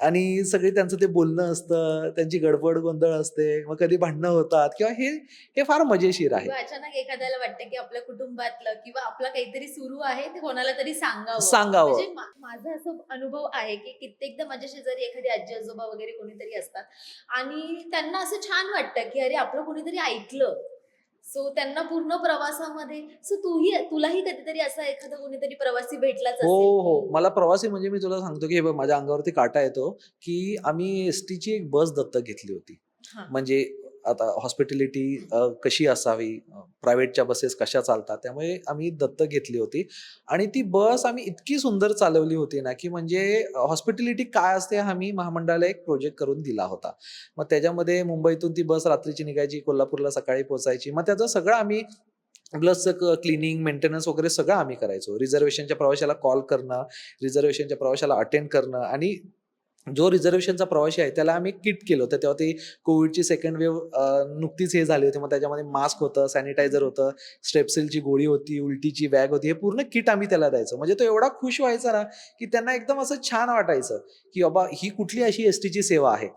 आणि सगळे त्यांचं ते बोलणं असतं, त्यांची गडबड गोंधळ असते. मग कधी भांडणं होतात किंवा हे हे फार मजेशीर आहे. किंवा अचानक एखाद्याला वाटतं की आपल्या कुटुंबातलं किंवा आपलं काहीतरी सुरू आहे ते कोणाला तरी सांगावं. सांगावं. म्हणजे माझा असं अनुभव आहे की कित्येकदा माझ्या शेजारी एखादी आजी आजोबा वगैरे कोणीतरी असतात आणि त्यांना असं छान वाटतं की अरे आपलं कोणीतरी ऐकलं. सो त्यांना पूर्ण प्रवासामध्ये सो तुलाही कधीतरी असा एखादा कोणीतरी प्रवासी भेटलाच हो, असेल हो. की मला प्रवासी म्हणजे मी तुला सांगतो, की हे बघ माझ्या अंगावरती काटा येतो, की आम्ही एसटीची एक बस दत्तक घेतली होती. हा. म्हणजे आता हॉस्पिटॅलिटी कशी असावी, प्रायव्हेटच्या बसेस कशा चालतात, त्यामुळे आम्ही दत्तक घेतली होती आणि ती बस आम्ही इतकी सुंदर चालवली होती ना, की म्हणजे हॉस्पिटॅलिटी काय असते हा मी महामंडळाला एक प्रोजेक्ट करून दिला होता. मग त्याच्यामध्ये मुंबईतून ती बस रात्रीची निघायची, कोल्हापूरला सकाळी पोहोचायची. मग त्याचं सगळं आम्ही प्लसचं क्लिनिंग, मेंटेनन्स वगैरे सगळं आम्ही करायचो. रिझर्व्हेशनच्या प्रवाशाला कॉल करणं, रिझर्व्हेशनच्या प्रवाशाला अटेंड करणं आणि जो रिझर्व्हेशनचा प्रवासी आहे त्याला आम्ही किट केलं होतं. तेव्हा ती कोविडची सेकंड वेव्ह नुकतीच हे झाली होती. मग त्याच्यामध्ये मास्क होतं, सॅनिटायझर होतं, स्ट्रेप्सिलची गोळी होती, उलटीची बॅग होती. हे पूर्ण किट आम्ही त्याला द्यायचो. म्हणजे तो एवढा खुश व्हायचा ना, की त्यांना एकदम असं छान वाटायचं, की बाबा ही कुठली अशी एसटीची सेवा आहे.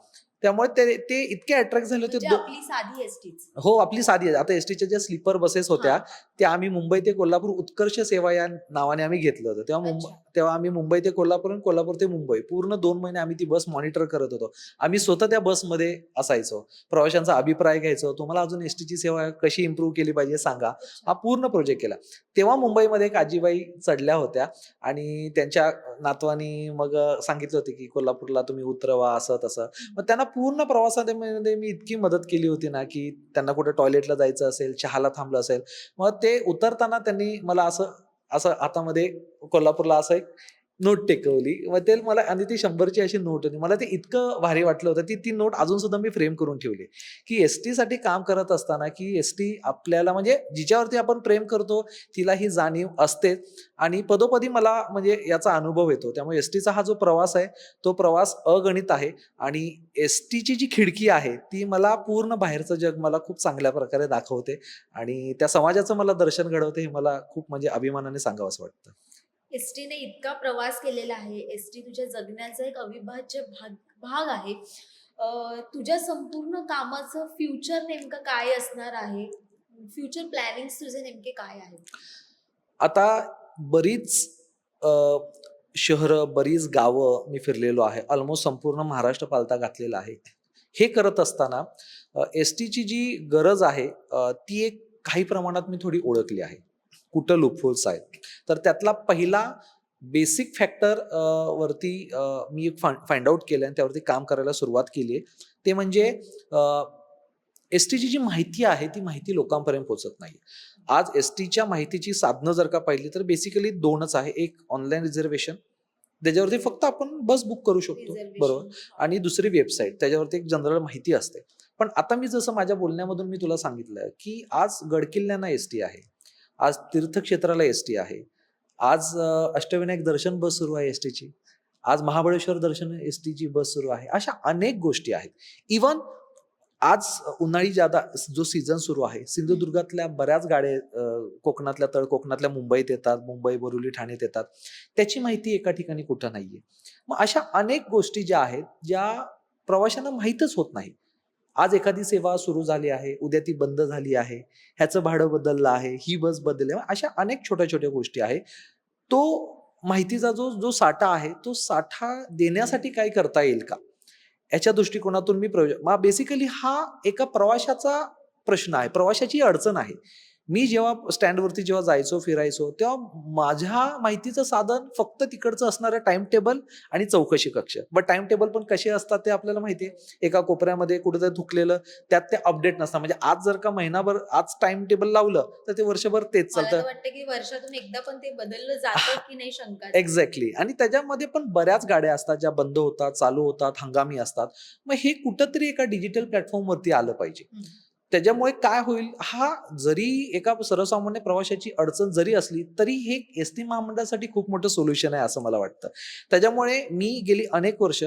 त्यामुळे ते ते इतके अट्रॅक्ट झाले होते. म्हणजे आपली साधी एसटीच. हो, आपली साधी आहे. आता एसटीच्या ज्या स्लीपर बसेस हा. होत्या, त्या आम्ही मुंबई ते कोल्हापूर उत्कर्ष सेवा या नावाने आम्ही घेतलं होतं. अच्छा. तेव्हा आम्ही मुंबई ते कोल्हापूर आणि कोल्हापूर ते मुंबई पूर्ण 2 महिने आम्ही ती बस मॉनिटर करत होतो. आम्ही स्वतः त्या बसमध्ये असायचो. प्रवाशांचा अभिप्राय घ्यायचो. तुम्हाला अजून एसटीची सेवा कशी इम्प्रूव्ह केली पाहिजे सांगा. हा अच्छा. पूर्ण प्रोजेक्ट केला. तेव्हा मुंबईमध्ये एक आजीबाई चढल्या होत्या आणि त्यांच्या नातवानी मग सांगितलं होतं, की कोल्हापूरला तुम्ही उतरवा असं तसं. मग त्यांना पूर्ण प्रवासामध्ये मी इतकी मदत केली होती ना, की त्यांना कुठे टॉयलेटला जायचं असेल, चहाला थांबलं असेल, मग ते उतरताना त्यांनी मला असं असं हातामध्ये कोल्हापूरला असं एक नोट टेकवली. मग ते मला आणि ती 100ची अशी नोट होती. मला ते इतकं भारी वाटलं होतं. ती ती नोट अजून सुद्धा मी फ्रेम करून ठेवली, की एसटीसाठी काम करत असताना, की एसटी आपल्याला म्हणजे जिच्यावरती आपण प्रेम करतो, तिला ही जाणीव असते आणि पदोपदी मला म्हणजे याचा अनुभव येतो. त्यामुळे एसटीचा हा जो प्रवास आहे, तो प्रवास अगणित आहे आणि एसटीची जी खिडकी आहे, ती मला पूर्ण बाहेरचं जग मला खूप चांगल्या प्रकारे दाखवते आणि त्या समाजाचं मला दर्शन घडवते, हे मला खूप म्हणजे अभिमानाने सांगावसं वाटतं. एसटीने इतका प्रवास केलेला आहे. एसटी तुझ्या जगण्याचा एक अविभाज्य भाग भाग आहे. तुझ्या संपूर्ण कामाचं फ्युचर नेमकं काय असणार आहे? फ्युचर प्लॅनिंग्स तुझे नेमके काय आहेत? आता बरीच अ, शहरं, बरीच गावं मी फिरलेलो आहे. ऑलमोस्ट संपूर्ण महाराष्ट्र पालथा घातलेला आहे. हे करत असताना एस-टीची जी गरज आहे ती एक काही प्रमाणात मी थोडी ओळखली आहे. कुठं लूपहोल्स आहेत. तर त्यातला पहिला बेसिक फॅक्टर वरती मी एक फाइंड आउट केलं आणि त्यावरती काम करायला सुरुवात केली आहे. ते म्हणजे एस-टीची जी माहिती आहे, ती माहिती लोकांपर्यंत पोहोचत नाही. आज एस-टीच्या माहितीची साधनं जर का पाहिली तर बेसिकली 2च आहे. एक ऑनलाईन रिझर्व्हेशन, त्याच्यावरती फक्त आपण बस बुक करू शकतो, बरोबर. रिझर्वेशन. आणि दुसरी वेबसाईट, त्याच्यावरती एक जनरल माहिती असते. पण आता मी जसं माझ्या बोलण्यामधून मी तुला सांगितलं, की आज गडकिल्ल्यांना एस-टी आहे. आज तीर्थक्षेत्राला एस-टी आहे. आज अष्टविनायक दर्शन बस सुरू आहे एस-टीची. आज महाबळेश्वर दर्शन एस-टीची बस सुरू आहे. अशा अनेक गोष्टी आहेत. इव्हन आज उन्हाळी जादा जो सीझन सुरू आहे, सिंधुदुर्गातल्या बऱ्याच गाड्या कोकणातल्या, तळ कोकणातल्या मुंबईत येतात, मुंबई, बोरिवली, ठाण्यात येतात. त्याची माहिती एका ठिकाणी कुठं नाहीये. मग अशा अनेक गोष्टी ज्या आहेत, ज्या प्रवाशांना माहीतच होत नाही. आज एखादी सेवा सुरू झाली आहे, उद्या ती बंद झाली आहे, ह्याचं भाडं बदललं आहे, ही बस बदलली आहे. अशा अनेक छोट्या-छोट्या गोष्टी आहेत. तो माहितीचा जो जो साठा आहे, तो साठा देण्यासाठी काय करता येईल का? याच्या दृष्टिकोनातून मी मग बेसिकली हा एका प्रवाशाचा प्रश्न आहे, प्रवाशाची अडचण आहे. मी जेव्हा स्टँडवरती जेव्हा जायचो, फिरायचो, तेव्हा माझ्या माहितीचं साधन फक्त तिकडचं असणारं टाईम टेबल आणि चौकशी कक्ष. बट टाईम टेबल पण कसे असतात ते आपल्याला माहिती आहे. एका कोपऱ्यामध्ये कुठेतरी थुकलेलं, त्यात ते अपडेट नसतात. म्हणजे आज जर का महिनाभर आज टाईम टेबल लावलं, तर ते वर्षभर तेच मला चालतं. तर वाटतं की वर्षातून एकदा पण ते बदललं जातं की नाही शंका. एक्झॅक्टली. आणि त्याच्यामध्ये पण बऱ्याच गाड्या असतात, ज्या बंद होतात, चालू होतात, हंगामी असतात. मग हे कुठेतरी एका डिजिटल प्लॅटफॉर्मवरती आलं पाहिजे. हं. त्याच्यामुळे काय होईल, हा जरी एका सर्वसामान्य प्रवाशाची अडचण जरी असली, तरी हे एस-टी महामंडळासाठी खूप मोठं सोल्युशन आहे असं मला वाटतं. त्याच्यामुळे मी गेली अनेक वर्ष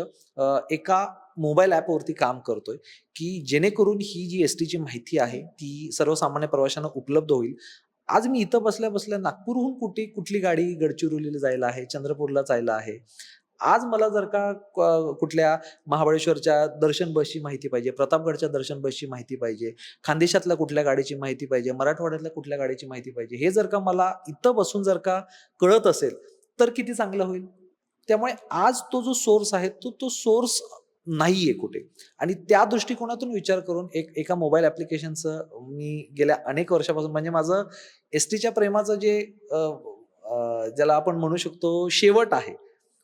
एका मोबाईल ॲपवरती काम करतोय, की जेणेकरून ही जी एस-टीची माहिती आहे, ती सर्वसामान्य प्रवाशांना उपलब्ध होईल. आज मी इथं बसल्या-बसल्या नागपूरहून कुठली गाडी गडचिरोलीला जायला आहे, चंद्रपूरला जायला आहे. आज मला जर का कुठल्या महाबळेश्वरच्या दर्शन बसची माहिती पाहिजे, प्रतापगडच्या दर्शन बसची माहिती पाहिजे, खानदेशातल्या कुठल्या गाडीची माहिती पाहिजे, मराठवाड्यातल्या कुठल्या गाडीची माहिती पाहिजे, हे जर का मला इथं बसून जर का कळत असेल, तर किती चांगलं होईल. त्यामुळे आज तो जो सोर्स आहे, तो सोर्स नाहीये कुठे. आणि त्या दृष्टिकोनातून विचार करून एका मोबाईल ॲप्लिकेशनचं मी गेल्या अनेक वर्षापासून, म्हणजे माझं एस-टीच्या प्रेमाचं जे अ, अ, ज्याला आपण म्हणू शकतो शेवट आहे.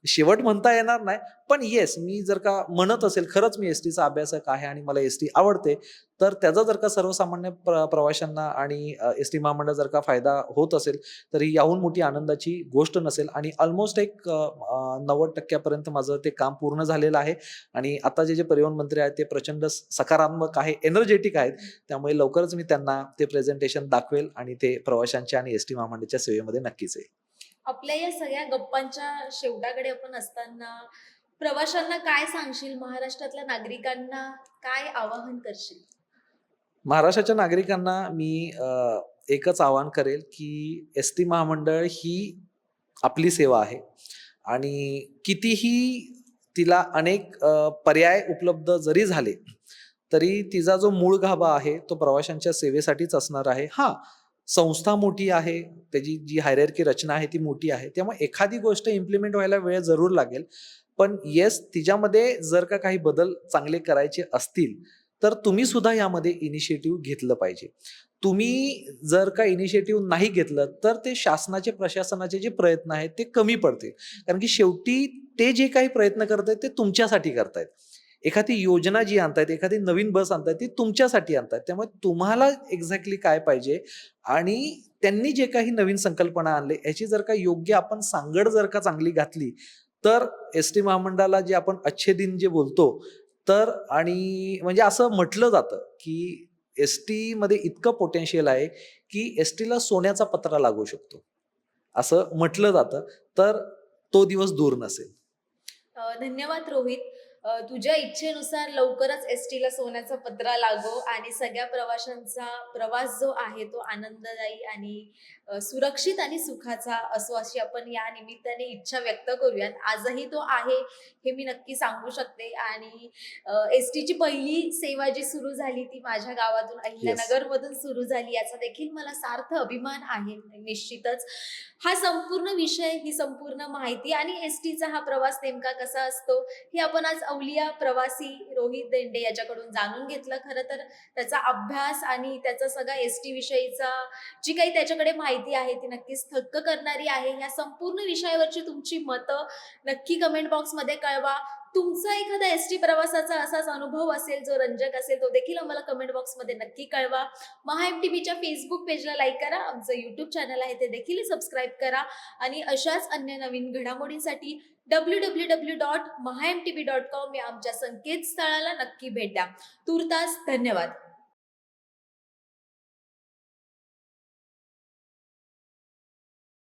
शेवट म्हणता येणार नाही, पण येस, मी जर का म्हणत असेल खरंच मी एस-टीचा अभ्यासक आहे आणि मला एस-टी आवडते, तर त्याचा जर का सर्वसामान्य प्रवाशांना आणि एस-टी महामंडळ जर का फायदा होत असेल, तर ही याहून मोठी आनंदाची गोष्ट नसेल. आणि ऑलमोस्ट एक 90% पर्यंत माझं ते काम पूर्ण झालेलं आहे. आणि आता जे परिवहन मंत्री आहेत, ते प्रचंड सकारात्मक आहे, एनर्जेटिक आहेत. त्यामुळे लवकरच मी त्यांना ते प्रेझेंटेशन दाखवेल आणि ते प्रवाशांच्या आणि एस-टी महामंडळाच्या सेवेमध्ये नक्कीच येईल. आपल्या या सगळ्या गप्पांच्या शेवटाकडे आपण असताना प्रवाशांना काय सांगशील? महाराष्ट्रातल्या नागरिकांना काय आवाहन करशील? महाराष्ट्राच्या नागरिकांना मी एकच आवाहन करेल, की एस-टी महामंडळ ही आपली सेवा आहे आणि कितीही तिला अनेक पर्याय उपलब्ध जरी झाले, तरी तिचा जो मूळ गाभा आहे, तो प्रवाशांच्या सेवेसाठीच असणार आहे. हां, संस्था मोठी आहे, त्याची जी हायरार्की रचना आहे, ती मोठी आहे. त्यामुळे एखादी गोष्ट इम्प्लिमेंट व्हायला वेळ जरूर लागेल. पण येस, तिच्यामध्ये जर का काही बदल चांगले करायचे असतील, तर तुम्ही सुद्धा यामध्ये इनिशिएटिव्ह घेतलं पाहिजे. तुम्ही जर का इनिशिएटिव्ह नाही घेतलं, तर ते शासनाचे, प्रशासनाचे जे प्रयत्न आहेत, ते कमी पडतील. कारण की शेवटी ते जे काही प्रयत्न करतायत, ते तुमच्यासाठी करतायत. एखादी योजना जी आणतायत, एखादी नवीन बस आणतायत, ती तुमच्यासाठी आणतायत. त्यामुळे तुम्हाला एक्झॅक्टली काय पाहिजे आणि त्यांनी जे काही नवीन संकल्पना आणली, याची जर का योग्य आपण सांगड जर का चांगली घातली, तर एस-टी महामंडळाला जे आपण अच्छे दिन जे बोलतो, तर आणि म्हणजे असं म्हटलं जातं, की एस-टीमध्ये इतकं पोटेन्शियल आहे, की एस-टीला सोन्याचा पत्रा लागू शकतो. असं म्हटलं जातं. तर तो दिवस दूर नसेल. धन्यवाद रोहित. तुझ्या इच्छेनुसार लवकरच ST ला सोन्याचा पत्रा लागो आणि सगळ्या प्रवाशांचा प्रवास जो आहे तो आनंददायी आणि सुरक्षित आणि सुखाचा असो, अशी आपण या निमित्ताने इच्छा व्यक्त करूयात. आजही तो आहे हे मी नक्की सांगू शकते. आणि ST ची पहिली सेवा जी सुरू झाली ती माझ्या गावातून अहिल्यानगरमधून सुरू झाली, याचा देखील मला सार्थ अभिमान आहे. निश्चितच हा संपूर्ण विषय, ही संपूर्ण माहिती आणि STचा हा प्रवास नेमका कसा असतो हे आपण आज अवलिया प्रवासी रोहित देंडे याच्याकडून जाणून घेतलं. खरं तर त्याचा अभ्यास आणि त्याचा सगळा ST विषयीचा जी काही त्याच्याकडे माहिती आहे ती नक्कीच थक्क करणारी आहे. या संपूर्ण विषयावरची तुमची मतं नक्की कमेंट बॉक्समध्ये कळवा. तुमचा एखादा ST प्रवासाचा असाच अनुभव असेल जो रंजक असेल तो देखील आम्हाला कमेंट बॉक्समध्ये नक्की कळवा. महा MTVच्या फेसबुक पेजला लाईक करा, आमचं YouTube चॅनल आहे ते देखील सबस्क्राईब करा आणि अशाच अन्य नवीन घडामोडींसाठी www.mahamtv.com या आमच्या संकेतस्थळाला नक्की भेट द्या. तूर्तास धन्यवाद.